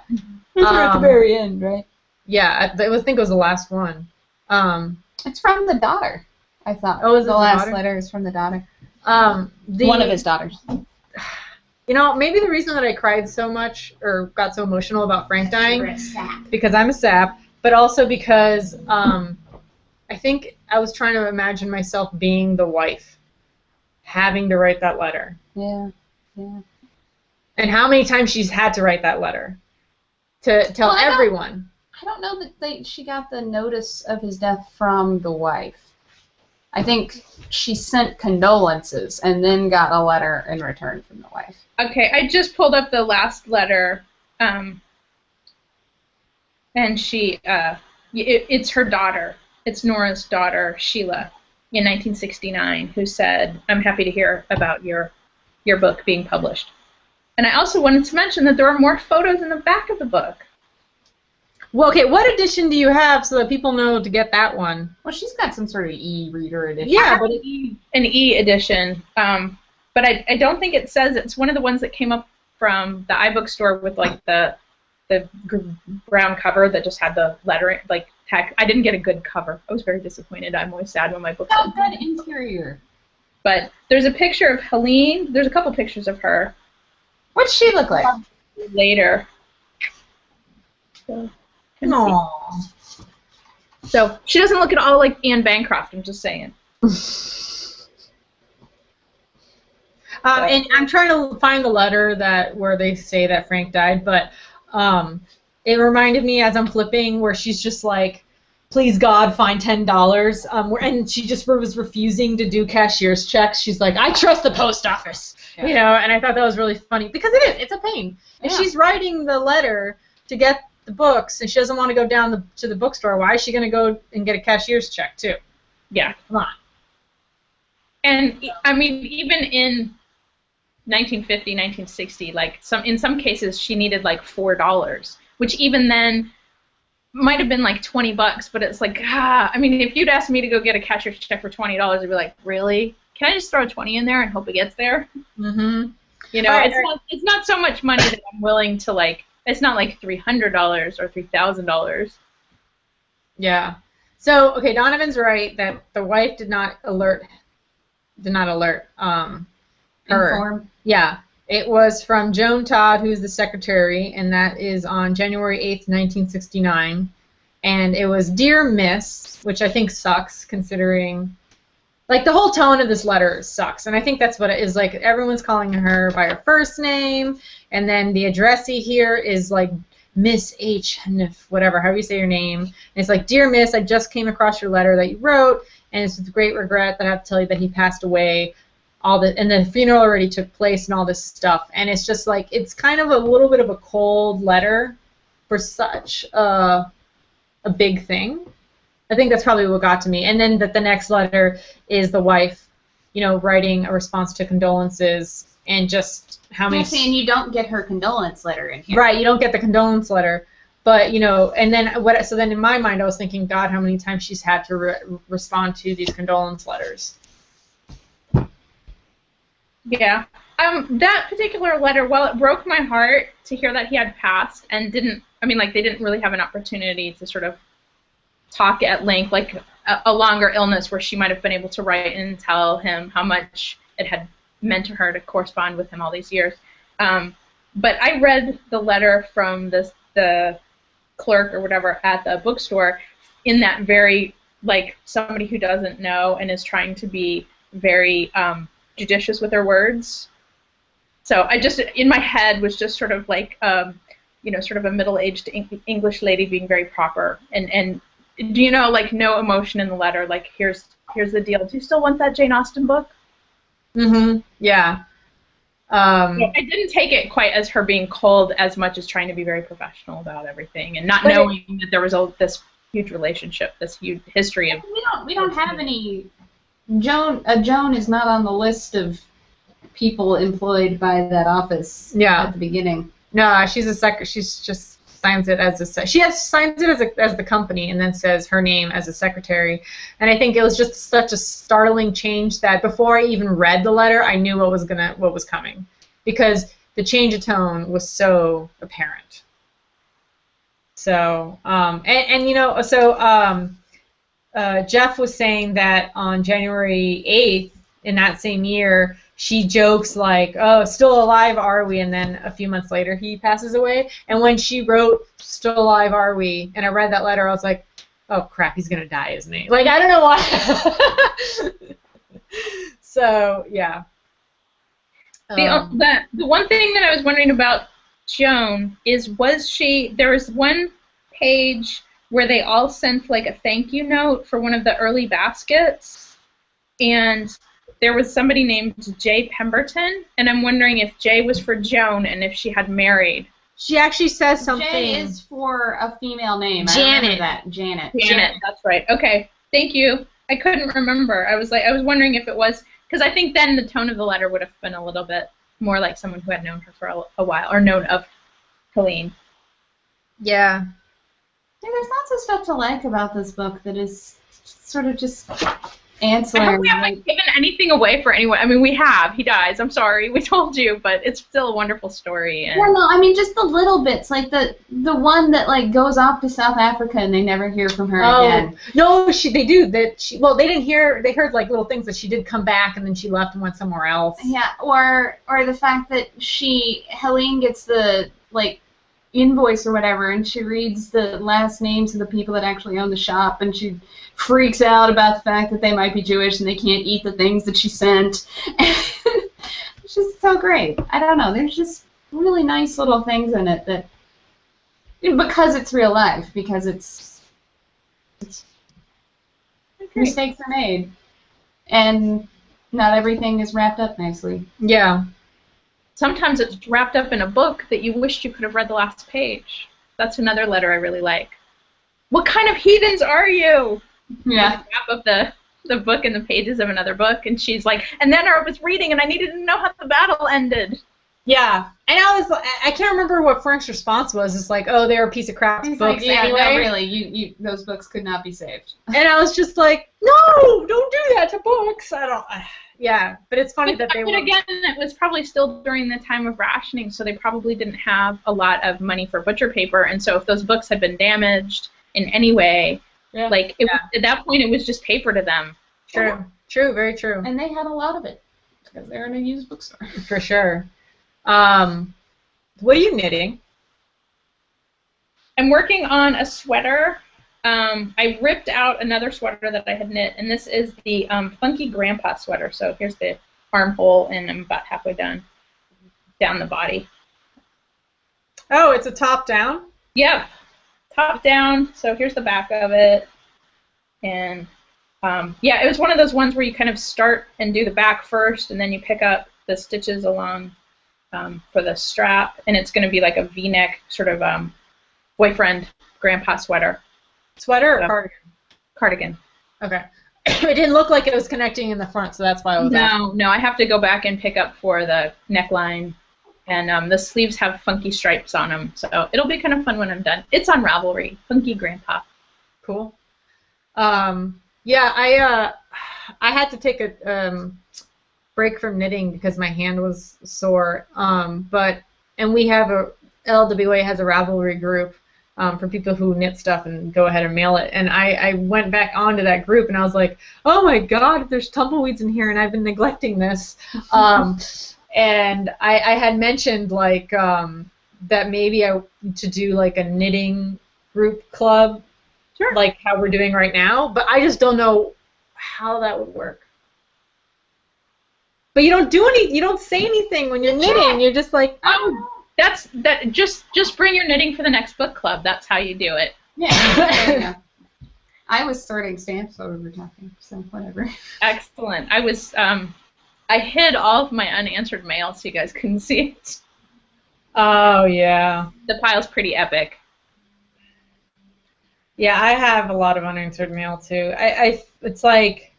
At the very end, right? Yeah, I think it was the last one. It's from the daughter, I thought. Oh, is it the last daughter? letter is from the daughter. One of his daughters. Maybe the reason that I cried so much or got so emotional about Frank dying, because I'm a sap, but also because I think I was trying to imagine myself being the wife, having to write that letter. Yeah, yeah. And how many times she's had to write that letter to tell everyone. I don't know that she got the notice of his death from the wife. I think she sent condolences and then got a letter in return from the wife. Okay, I just pulled up the last letter, and she, it's her daughter. It's Nora's daughter, Sheila, in 1969, who said, "I'm happy to hear about your book being published." And I also wanted to mention that there are more photos in the back of the book. Well, okay, what edition do you have so that people know to get that one? Well, she's got some sort of e-reader edition. Yeah, but an E edition. But I don't think it says, it's one of the ones that came up from the iBookstore with like the brown cover that just had the lettering, like tag. I didn't get a good cover. I was very disappointed. I'm always sad when my books don't. Good interior. But there's a picture of Helene. There's a couple pictures of her. What's she look like? Later. So, Aww. so she doesn't look at all like Anne Bancroft, I'm just saying. And I'm trying to find the letter where they say that Frank died, but it reminded me as I'm flipping where she's just like, please God, find $10. And she just was refusing to do cashier's checks. She's like, I trust the post office, Yeah. you know. And I thought that was really funny because it's a pain. If Yeah. she's writing the letter to get the books and she doesn't want to go down to the bookstore, why is she going to go and get a cashier's check too? Yeah. Come on. And I mean, even in 1950, 1960, like in some cases she needed like $4, which even then might have been like $20, but it's like, I mean, if you'd asked me to go get a cashier's check for $20, I'd be like, really? Can I just throw 20 in there and hope it gets there? Mm-hmm. You know, Right. it's not so much money that I'm willing to like. It's not like $300 or $3,000. Yeah. So okay, Donovan's right that the wife did not alert her. Inform. Yeah. It was from Joan Todd, who's the secretary, and that is on January 8th, 1969. And it was Dear Miss, which I think sucks considering, like, the whole tone of this letter sucks. And I think that's what it is. Like, everyone's calling her by her first name, and then the addressee here is, like, Miss H. whatever, however you say your name. And it's like, Dear Miss, I just came across your letter that you wrote, and it's with great regret that I have to tell you that he passed away. And the funeral already took place and all this stuff. And it's just like, it's kind of a little bit of a cold letter for such a big thing. I think that's probably what got to me. And then the next letter is the wife, you know, writing a response to condolences and just how many... And you don't get her condolence letter in here. Right, you don't get the condolence letter. But, you know, and then so then in my mind I was thinking, God, how many times she's had to respond to these condolence letters. Yeah. That particular letter, while it broke my heart to hear that he had passed and they didn't really have an opportunity to sort of talk at length, like a longer illness where she might have been able to write and tell him how much it had meant to her to correspond with him all these years. But I read the letter from the clerk or whatever at the bookstore in that very, like, somebody who doesn't know and is trying to be very judicious with her words. So I just, in my head, was just sort of like, you know, sort of a middle-aged English lady being very proper. And do you know, like, no emotion in the letter, like, here's the deal. Do you still want that Jane Austen book? Mm-hmm. Yeah. I didn't take it quite as her being cold as much as trying to be very professional about everything and not knowing that there was this huge relationship, this huge history of... We don't have any... Joan is not on the list of people employed by that office at the beginning. No, she's a she's just signs it as signs it as the company and then says her name as a secretary. And I think it was just such a startling change that before I even read the letter, I knew what was coming because the change of tone was so apparent. So and you know, so Jeff was saying that on January 8th in that same year, she jokes like, oh, still alive are we? And then a few months later, he passes away. And when she wrote, still alive are we? And I read that letter, I was like, oh, crap, he's going to die, isn't he? Like, I don't know why. So, yeah. The one thing that I was wondering about Joan is, there was one page where they all sent like a thank you note for one of the early baskets, and there was somebody named J. Pemberton, and I'm wondering if J was for Joan and if she had married. She actually says something. J is for a female name. Janet. I remember that. Janet, that's right. Okay, thank you. I couldn't remember. I was wondering if it was, because I think then the tone of the letter would have been a little bit more like someone who had known her for a while, or known of Helene. Yeah, there's lots of stuff to like about this book that is sort of just I hope ancillary. we haven't given anything away for anyone. I mean, we have. He dies. I'm sorry. We told you, but it's still a wonderful story. And Well, no, I mean just the little bits, like the one that like goes off to South Africa and they never hear from her again. No, they do. Well, they didn't hear. They heard like little things that she did come back and then she left and went somewhere else. Yeah, or the fact that Helene gets the like invoice or whatever, and she reads the last names of the people that actually own the shop, and she freaks out about the fact that they might be Jewish and they can't eat the things that she sent. It's just so great. I don't know. There's just really nice little things in it that, because it's real life, because it's mistakes are made, and not everything is wrapped up nicely. Yeah. Sometimes it's wrapped up in a book that you wished you could have read the last page. That's another letter I really like. What kind of heathens are you? Yeah. Wrap up the book in the pages of another book, and she's like, and then I was reading and I needed to know how the battle ended. Yeah. And I can't remember what Frank's response was. It's like, oh, they're a piece of crap books Like, yeah, anyway. no, really, you those books could not be saved. And I was just like, no, don't do that to books. Yeah, but it's funny that they But were. again, it was probably still during the time of rationing, so they probably didn't have a lot of money for butcher paper, and so if those books had been damaged in any way, at that point it was just paper to them. True, very true. And they had a lot of it because they're in a used bookstore. For sure. What are you knitting? I'm working on a sweater. I ripped out another sweater that I had knit, and this is the Funky Grandpa sweater. So here's the armhole, and I'm about halfway down the body. Oh, it's a top down? Yep, top down. So here's the back of it. And yeah, it was one of those ones where you kind of start and do the back first, and then you pick up the stitches along for the strap, and it's going to be like a V-neck sort of boyfriend grandpa sweater. Sweater or cardigan? Cardigan. Okay. It didn't look like it was connecting in the front, so that's why I was asking. No, I have to go back and pick up for the neckline, and the sleeves have funky stripes on them, so it'll be kind of fun when I'm done. It's on Ravelry, Funky Grandpa. Cool. Yeah, I had to take a break from knitting because my hand was sore, and we have L.W.A. has a Ravelry group for people who knit stuff and go ahead and mail it. And I went back onto that group and I was like, oh my God, there's tumbleweeds in here and I've been neglecting this. And I had mentioned like that maybe to do like a knitting group club, sure, like how we're doing right now, but I just don't know how that would work. But you don't say anything when you're knitting. You're just like, oh. Just bring your knitting for the next book club. That's how you do it. Yeah. I was sorting stamps while we were talking, so whatever. Excellent. I hid all of my unanswered mail so you guys couldn't see it. Oh yeah. The pile's pretty epic. Yeah, I have a lot of unanswered mail too. It's like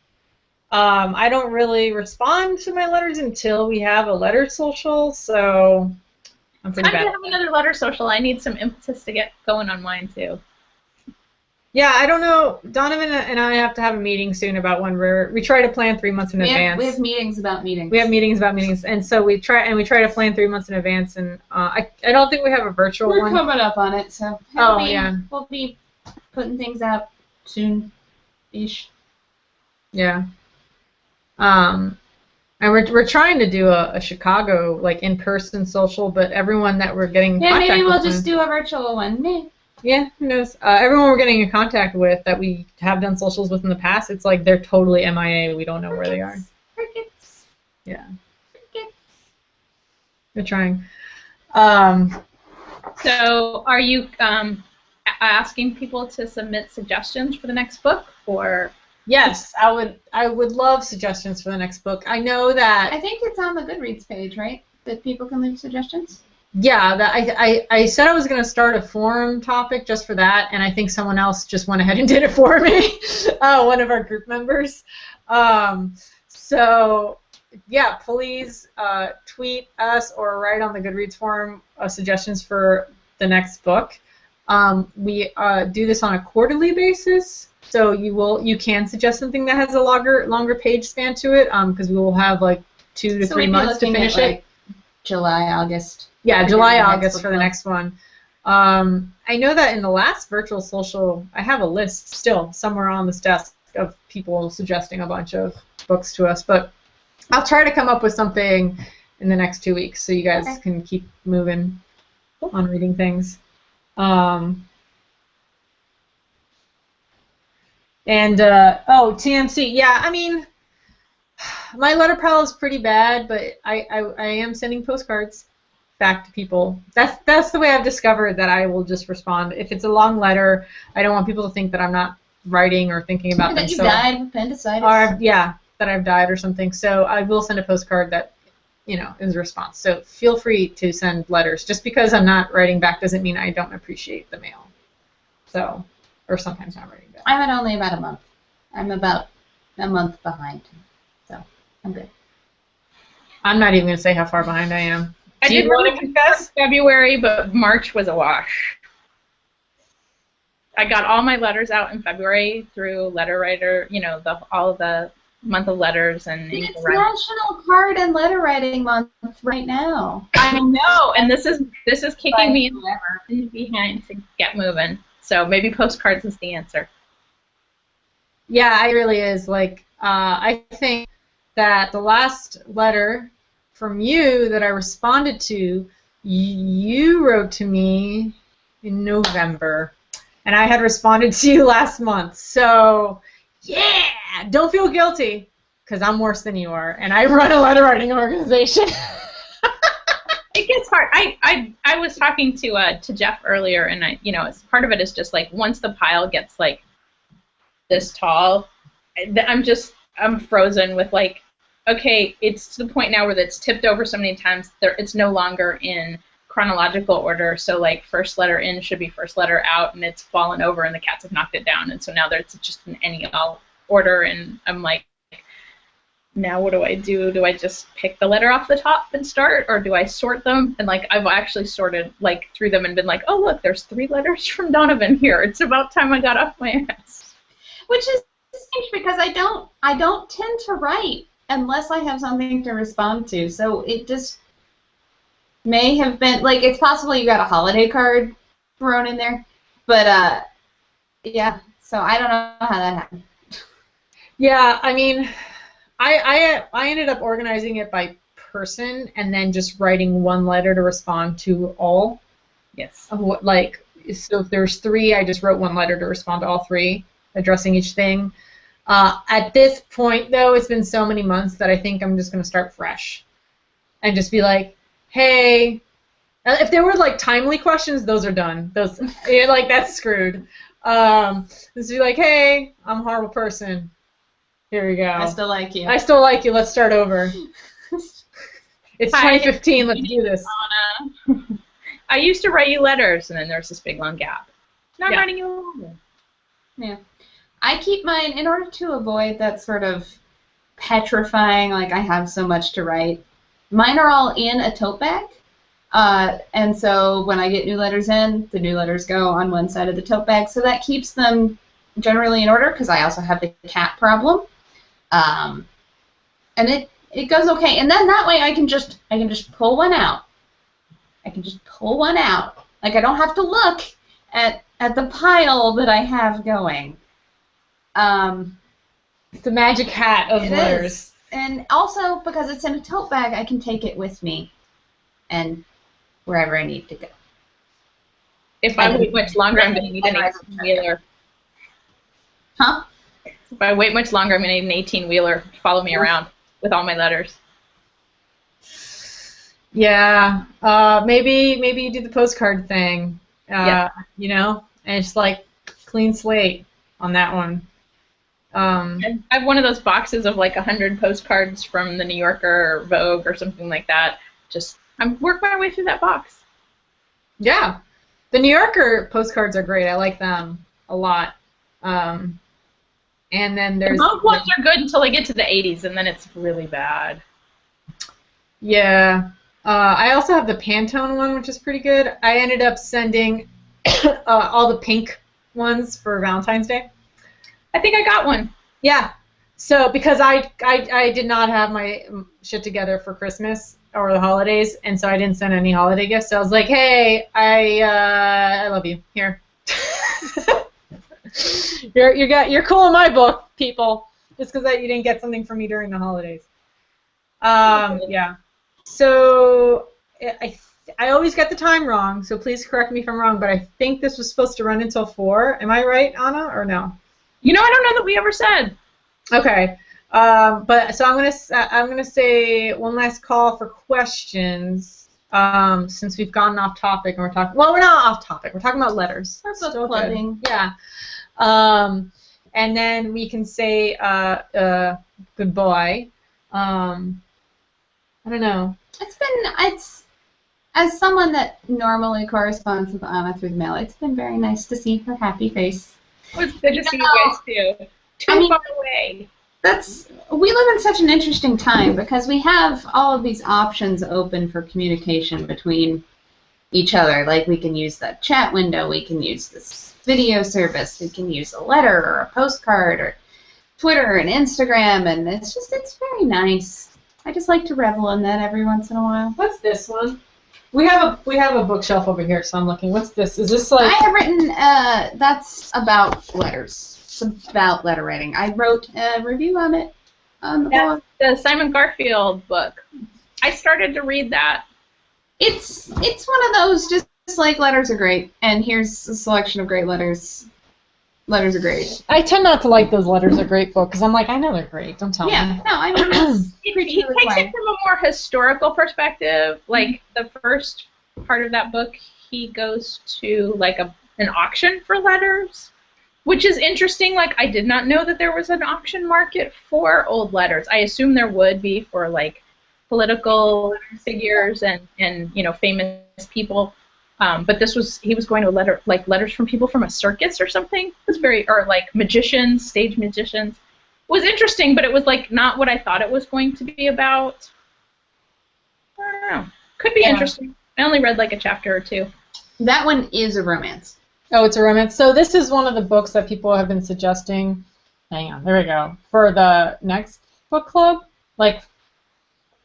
I don't really respond to my letters until we have a letter social, so I'm pretty bad. I'm going to have another letter social. I need some impetus to get going on mine, too. Yeah, I don't know. Donovan and I have to have a meeting soon about when we try to plan 3 months in advance. We have meetings about meetings. We have meetings about meetings, and so we try to plan 3 months in advance. And I don't think we have a virtual one. We're coming up on it, so we'll be putting things out soon-ish. Yeah. And we're trying to do a Chicago like in-person social, but everyone that we're getting in contact with. Yeah, maybe we'll just do a virtual one. Yeah, who knows? Everyone we're getting in contact with that we have done socials with in the past, it's like they're totally MIA. We don't know where they are. Crickets. Yeah. Crickets. We're trying. So, are you asking people to submit suggestions for the next book, or? Yes, I would love suggestions for the next book. I know that. I think it's on the Goodreads page, right? That people can leave suggestions. Yeah, I said I was going to start a forum topic just for that, and I think someone else just went ahead and did it for me. One of our group members. So yeah, please tweet us or write on the Goodreads forum suggestions for the next book. We do this on a quarterly basis. So you can suggest something that has a longer page span to it, because we will have like 2 to 3 months to finish it. July, August. Yeah, July, August for the next one. I know that in the last virtual social, I have a list still somewhere on this desk of people suggesting a bunch of books to us, but I'll try to come up with something in the next 2 weeks so you guys can keep moving on reading things. TMC. Yeah, I mean, my letter pile is pretty bad, but I am sending postcards back to people. That's the way I've discovered that I will just respond. If it's a long letter, I don't want people to think that I'm not writing or thinking about them. That you died of appendicitis. Or, yeah, that I've died or something. So I will send a postcard that, is a response. So feel free to send letters. Just because I'm not writing back doesn't mean I don't appreciate the mail. So, or sometimes not writing back. I'm at only about a month. I'm about a month behind. So I'm good. I'm not even going to say how far behind I am. I did want to confess February, but March was a wash. I got all my letters out in February through Letter Writer, all of the month of letters and it's National Card and Letter Writing Month right now. I know, and this is kicking me in behind to get moving. So maybe postcards is the answer. Yeah, it really is. Like, I think that the last letter from you that I responded to, you wrote to me in November, and I had responded to you last month. So, yeah, don't feel guilty, because I'm worse than you are, and I run a letter writing organization. It gets hard. I was talking to Jeff earlier, and part of it is just like once the pile gets like this tall, I'm frozen with like, okay, it's to the point now where it's tipped over so many times it's no longer in chronological order. So like first letter in should be first letter out, and it's fallen over and the cats have knocked it down, and so now it's just in any all order, and I'm like, now what do I do? Do I just pick the letter off the top and start, or do I sort them? And like I've actually sorted like through them and been like, oh look, there's 3 letters from Donovan here. It's about time I got off my ass. Which is strange because I don't tend to write unless I have something to respond to. So it just may have been like, it's possible you got a holiday card thrown in there, but yeah. So I don't know how that happened. Yeah, I mean, I ended up organizing it by person and then just writing one letter to respond to all. Yes. So if there's 3, I just wrote one letter to respond to all 3, addressing each thing. At this point, though, it's been so many months that I think I'm just going to start fresh and just be like, hey, if there were like timely questions, those are done. Those, that's screwed. Just be like, hey, I'm a horrible person. Here we go. I still like you. I still like you. Let's start over. It's 2015. Let's do this. I used to write you letters, and then there's this big long gap. Now I'm writing you a letter. Yeah. I keep mine in order to avoid that sort of petrifying, like I have so much to write. Mine are all in a tote bag. And so when I get new letters in, the new letters go on one side of the tote bag. So that keeps them generally in order because I also have the cat problem. And it goes okay. And then that way I can just pull one out. I can just pull one out. Like I don't have to look at the pile that I have going. It's the magic hat of letters. Is. And also because it's in a tote bag, I can take it with me and wherever I need to go. If I wait much longer, I'm going to need an 18-wheeler. Huh? If I wait much longer, I'm going to need an 18-wheeler to follow me around with all my letters. Yeah. Maybe you do the postcard thing. And it's like clean slate on that one. I have one of those boxes of like 100 postcards from the New Yorker or Vogue or something like that. I'm working my way through that box. Yeah. The New Yorker postcards are great. I like them a lot. And then there's... The Vogue ones are good until they get to the 80s, and then it's really bad. Yeah. I also have the Pantone one, which is pretty good. I ended up sending all the pink ones for Valentine's Day. I think I got one. Yeah. So because I did not have my shit together for Christmas or the holidays, and so I didn't send any holiday gifts. So I was like, hey, I love you. Here. You're cool in my book, people. Just because you didn't get something from me during the holidays. Yeah. So I always get the time wrong, so please correct me if I'm wrong, but I think this was supposed to run until 4. Am I right, Anna, or no? You know, I don't know that we ever said. Okay. But so I'm gonna say one last call for questions. Since we've gotten off topic and we're talking. Well, we're not off topic. We're talking about letters. We're book clubbing. Yeah. And then we can say goodbye. I don't know. It's as someone that normally corresponds with Anna through the mail, it's been very nice to see her happy face. It was good to see you guys too. Too far away. We live in such an interesting time because we have all of these options open for communication between each other. Like we can use the chat window, we can use this video service, we can use a letter or a postcard or Twitter and Instagram, and it's very nice. I just like to revel in that every once in a while. What's this one? We have a bookshelf over here, so I'm looking. What's this? Is this like? I have written. That's about letters. It's about letter writing. I wrote a review on it on the blog. The Simon Garfield book. I started to read that. It's one of those just like letters are great, and here's a selection of great letters. Letters are great. I tend not to like those letters are great book because I'm like, I know they're great. Don't tell me. Yeah, no, I mean, he takes it from a more historical perspective. Like the first part of that book, he goes to like an auction for letters, which is interesting. Like I did not know that there was an auction market for old letters. I assume there would be for like political figures and famous people. But he was going to letters from people from a circus or something. It was or like magicians, stage magicians. It was interesting, but it was like not what I thought it was going to be about. I don't know. Could be interesting. I only read like a chapter or two. That one is a romance. Oh, it's a romance. So this is one of the books that people have been suggesting. Hang on, there we go. For the next book club. Like,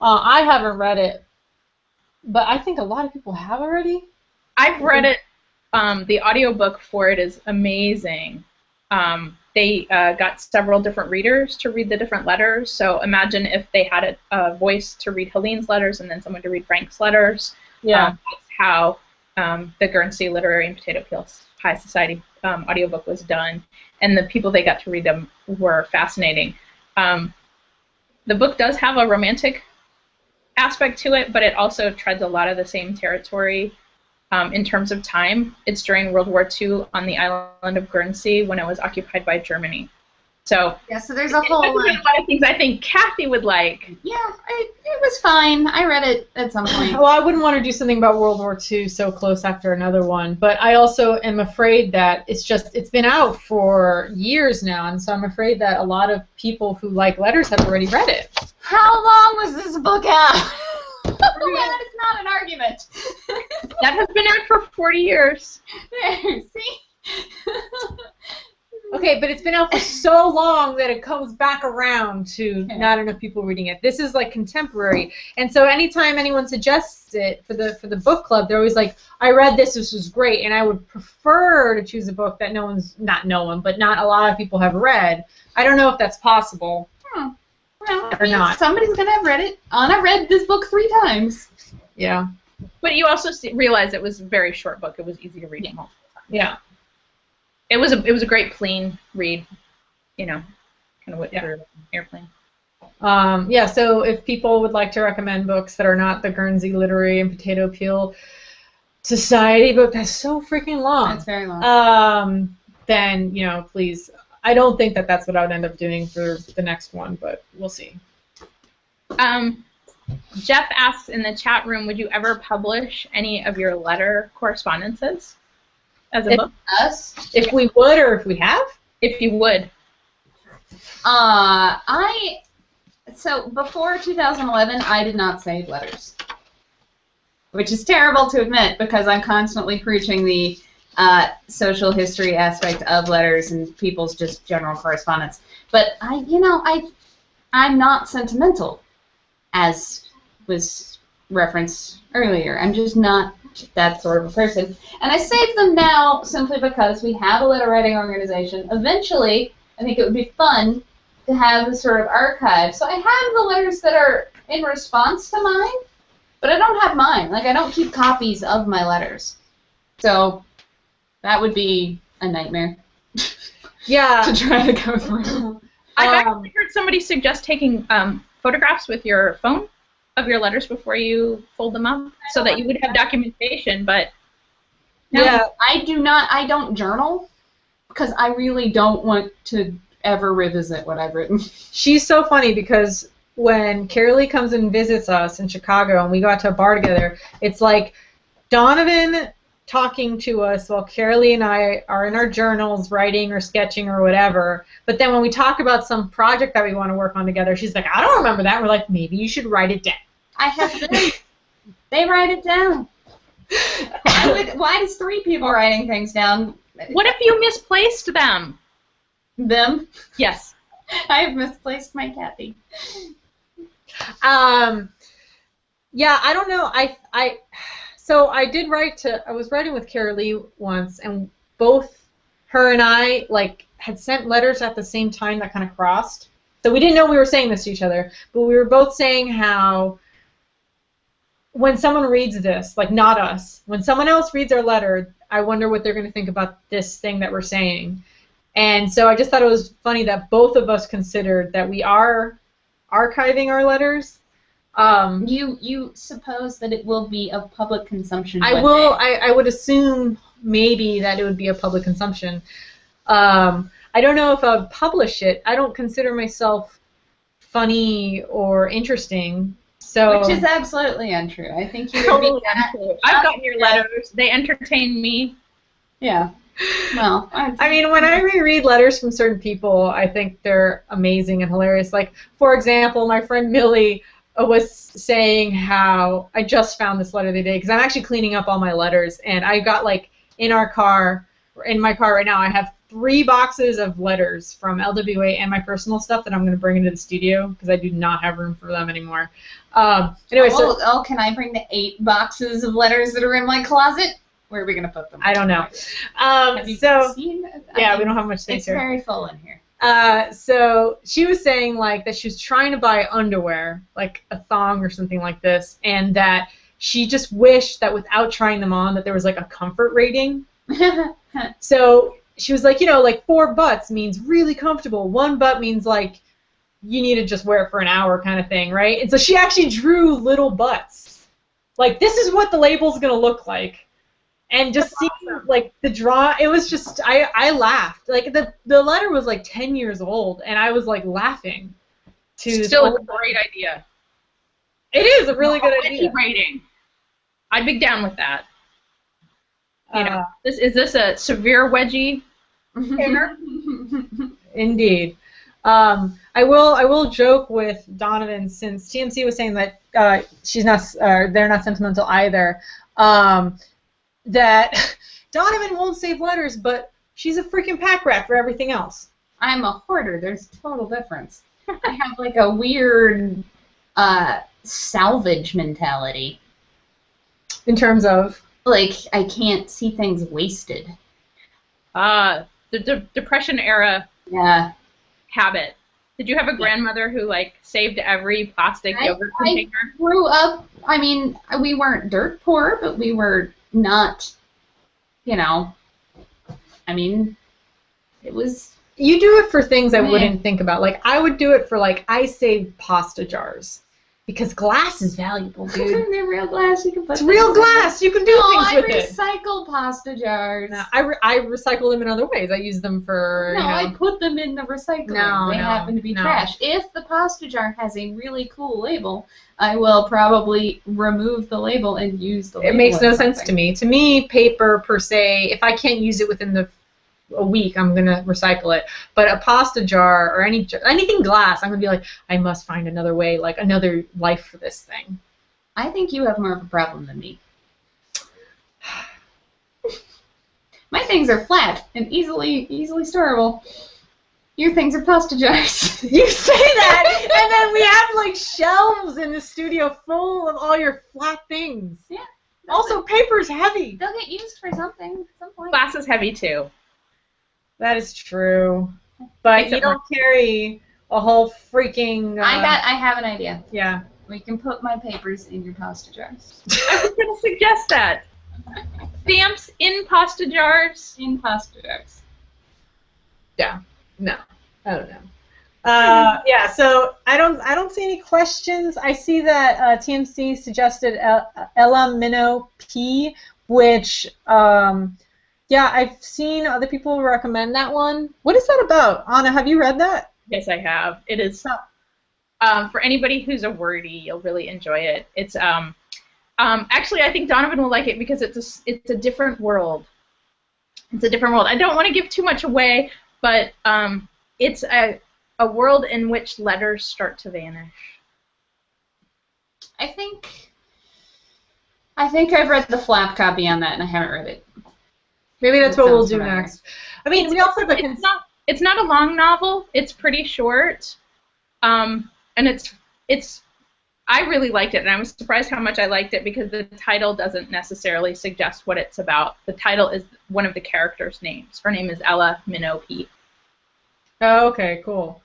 I haven't read it, but I think a lot of people have already. I've read it. The audiobook for it is amazing. They got several different readers to read the different letters. So imagine if they had a voice to read Helene's letters and then someone to read Frank's letters. Yeah. That's how the Guernsey Literary and Potato Peel High Society audiobook was done. And the people they got to read them were fascinating. The book does have a romantic aspect to it, but it also treads a lot of the same territory. In terms of time, it's during World War II on the island of Guernsey when it was occupied by Germany. So yeah, so there's a whole lot of things I think Kathy would like. Yeah, it was fine. I read it at some point. Well, I wouldn't want to do something about World War II so close after another one, but I also am afraid that it's been out for years now, and so I'm afraid that a lot of people who like letters have already read it. How long was this book out? That is not an argument. That has been out for 40 years. There, see? Okay, but it's been out for so long that it comes back around to not enough people reading it. This is like contemporary, and so anytime anyone suggests it for the book club, they're always like, "I read this was great," and I would prefer to choose a book that not a lot of people have read. I don't know if that's possible. Well, or not. Somebody's gonna have read it. Anna read this book 3 times. Yeah. But you also realize it was a very short book. It was easy to read. Yeah. It was a great clean read. Kind of went through an airplane. Yeah. So if people would like to recommend books that are not the Guernsey Literary and Potato Peel Society book, that's so freaking long. That's very long. Then please. I don't think that that's what I would end up doing for the next one, but we'll see. Jeff asks in the chat room, would you ever publish any of your letter correspondences as a book? Us? If we would or if we have? If you would. So before 2011, I did not save letters, which is terrible to admit because I'm constantly preaching the social history aspect of letters and people's just general correspondence. But I'm not sentimental, as was referenced earlier. I'm just not that sort of a person. And I save them now simply because we have a letter writing organization. Eventually, I think it would be fun to have a sort of archive. So I have the letters that are in response to mine, but I don't have mine. Like, I don't keep copies of my letters. So that would be a nightmare. Yeah. To try to go through. I've actually heard somebody suggest taking photographs with your phone of your letters before you fold them up, so that you would have documentation. But no, yeah, I don't journal because I really don't want to ever revisit what I've written. She's so funny because when Carolee comes and visits us in Chicago and we go out to a bar together, it's like Donovan talking to us while Carolee and I are in our journals writing or sketching or whatever. But then when we talk about some project that we want to work on together, she's like, I don't remember that. We're like, maybe you should write it down. I have them. They write it down. Why does 3 people writing things down? What if you misplaced them? Them? Yes. I have misplaced my Kathy. Yeah, I don't know. So I did I was writing with Carolee once, and both her and I had sent letters at the same time that kind of crossed. So we didn't know we were saying this to each other, but we were both saying how when someone reads this, not us, when someone else reads our letter, I wonder what they're going to think about this thing that we're saying. And so I just thought it was funny that both of us considered that we are archiving our letters. You suppose that it will be of public consumption? I would assume maybe that it would be of public consumption. I don't know if I would publish it. I don't consider myself funny or interesting. So which is absolutely untrue. I think you would be untrue. I've gotten your letters. They entertain me. Yeah. Well, I mean, when I reread letters from certain people, I think they're amazing and hilarious. Like, for example, my friend Millie was saying how I just found this letter the other day because I'm actually cleaning up all my letters, and I got in my car right now, I have 3 boxes of letters from L.W.A. and my personal stuff that I'm going to bring into the studio because I do not have room for them anymore. Anyway, can I bring the 8 boxes of letters that are in my closet? Where are we going to put them? I don't know. Have you seen? Yeah, we don't have much space here. It's very full in here. So she was saying that she was trying to buy underwear, like a thong or something like this, and that she just wished that without trying them on that there was a comfort rating. So she was like, 4 butts means really comfortable. 1 butt means you need to just wear it for an hour kind of thing, right? And so she actually drew little butts. This is what the label's gonna look like. And just seeing the draw, it was just I laughed. The letter was 10 years old, and I was laughing. Still a great idea. It is a really good idea. Rating. I'd be down with that. Is this a severe wedgie? Indeed. I will joke with Donovan, since TMC was saying that she's not they're not sentimental either. That Donovan won't save letters, but she's a freaking pack rat for everything else. I'm a hoarder. There's a total difference. I have a weird salvage mentality. In terms of? I can't see things wasted. The Depression era habit. Did you have a grandmother who saved every plastic yogurt container? I grew up, we weren't dirt poor, but we were not, it was... You do it for things I wouldn't think about. I would do it for, I save pasta jars. Because glass is valuable, dude. They're real glass. You can put. It's real glass. You can do things with it. I recycle pasta jars. No, I recycle them in other ways. I use them for. No, I put them in the recycling. They happen to be trash. If the pasta jar has a really cool label, I will probably remove the label and use the label. It makes no sense to me. To me, paper per se, if I can't use it within a week, I'm gonna recycle it. But a pasta jar or anything glass, I'm gonna be I must find another way, another life for this thing. I think you have more of a problem than me. My things are flat and easily storable. Your things are pasta jars. You say that, and then we have like shelves in the studio full of all your flat things. Yeah. Also, paper's heavy. They'll get used for something at some point. Glass is heavy too. That is true. But you don't carry a whole freaking... I have an idea. Yeah. We can put my papers in your pasta jars. I was going to suggest that. Stamps in pasta jars. In pasta jars. Yeah. No. I don't know. Yeah, so I don't see any questions. I see that TMC suggested L.W.A, which, yeah, I've seen other people recommend that one. What is that about? Anna, have you read that? Yes, I have. It is, for anybody who's a wordy, you'll really enjoy it. It's, actually, I think Donovan will like it because it's a different world. It's a different world. I don't want to give too much away, but it's a world in which letters start to vanish. I think I've read the flap copy on that, and I haven't read it. Maybe that's what we'll do next. I mean, we also have a... It's not a long novel. It's pretty short, and I really liked it, and I was surprised how much I liked it because the title doesn't necessarily suggest what it's about. The title is one of the characters' names. Her name is L.W.A. Oh, okay, cool.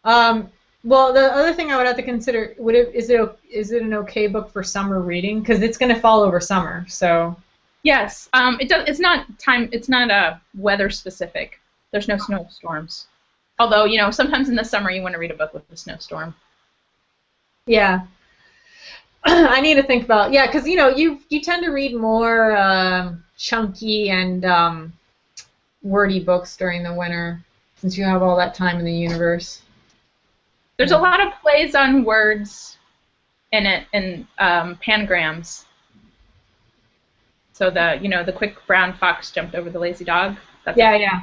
Well, the other thing I would have to consider is it an okay book for summer reading? Because it's going to fall over summer, so. Yes. It's not weather specific. There's no snowstorms. Although sometimes in the summer you want to read a book with a snowstorm. Yeah. I need to think about because you tend to read more chunky and wordy books during the winter since you have all that time in the universe. There's a lot of plays on words in it and pangrams. So the quick brown fox jumped over the lazy dog. Yeah.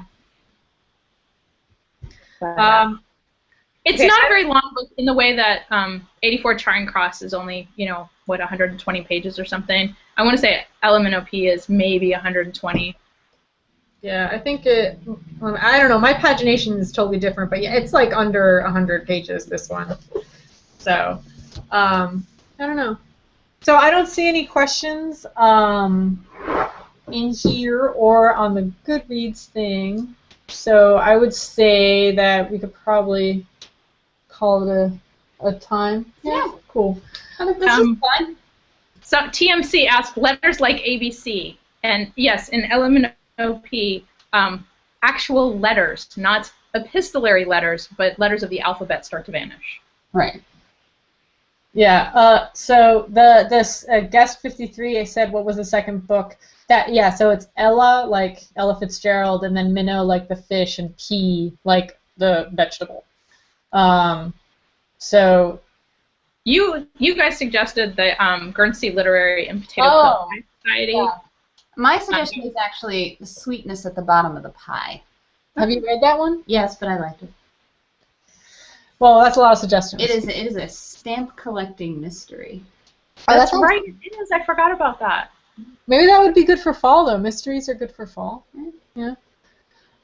It's not a very long book in the way that 84 Charing Cross is only 120 pages or something. I want to say L.W.A is maybe 120. Yeah, I think I don't know. My pagination is totally different, but yeah, it's like under 100 pages, this one. So, I don't know. So I don't see any questions in here or on the Goodreads thing. So I would say that we could probably call it a time. Yeah. Cool. This is fun. So TMC asked letters like ABC, and yes, in L.W.A, actual letters, not epistolary letters, but letters of the alphabet start to vanish. Right. Yeah. So this guest 53, I said, what was the second book? So it's Ella, like Ella Fitzgerald, and then minnow, like the fish, and pea, like the vegetable. So you guys suggested the Guernsey Literary and Potato Pie Society. Yeah. My suggestion is actually the sweetness at the bottom of the pie. Have you read that one? Yes, but I liked it. Well, that's a lot of suggestions. It is a stamp collecting mystery. That's right. It is. I forgot about that. Maybe that would be good for fall, though. Mysteries are good for fall. Yeah.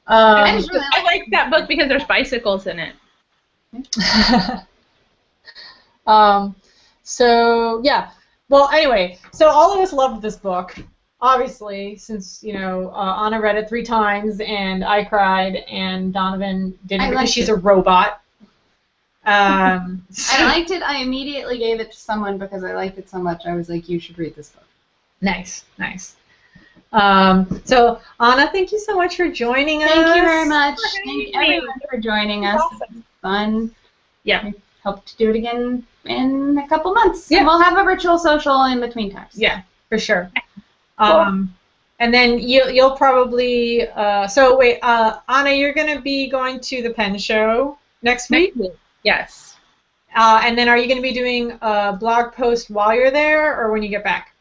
I like that book because there's bicycles in it. So yeah. Well, anyway, so all of us loved this book, obviously, since Anna read it 3 times and I cried and Donovan didn't because she's a robot. I liked it. I immediately gave it to someone because I liked it so much. I was like, you should read this book. Nice. So Anna, thank you so much for joining us. Thank you very much. Thank everyone for joining us. Awesome. It was fun. Yeah. We hope to do it again in a couple months. Yeah. And we'll have a virtual social in between times. Yeah, for sure. Cool. And then you'll probably so wait, Anna, you're gonna be going to the Pen Show next week. Yes. And then are you gonna be doing a blog post while you're there, or when you get back?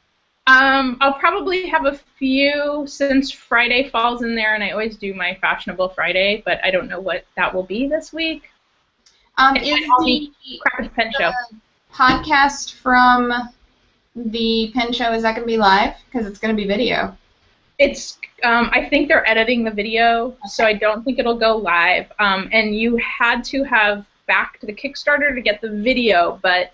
I'll probably have a few since Friday falls in there, and I always do my Fashionable Friday, but I don't know what that will be this week. Is the Crackers Pen Show podcast from the Pen Show, is that going to be live? Because it's going to be video. It's I think they're editing the video, so I don't think it'll go live. And you had to have backed the Kickstarter to get the video, but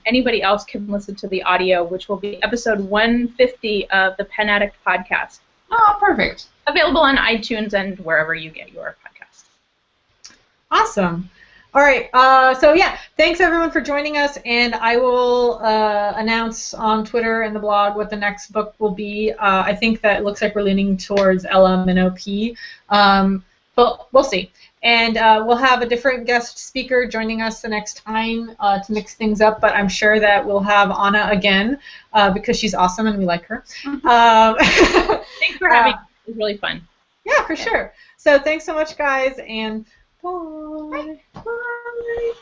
anybody else can listen to the audio, which will be episode 150 of the Pen Addict podcast. Oh, perfect. Available on iTunes and wherever you get your podcasts. Awesome. All right. So yeah, thanks everyone for joining us, and I will announce on Twitter and the blog what the next book will be. I think that it looks like we're leaning towards LMNOP, but we'll see. And we'll have a different guest speaker joining us the next time to mix things up. But I'm sure that we'll have Anna again because she's awesome and we like her. Thanks for having me. It was really fun. Yeah, for sure. So thanks so much, guys, and bye. Bye.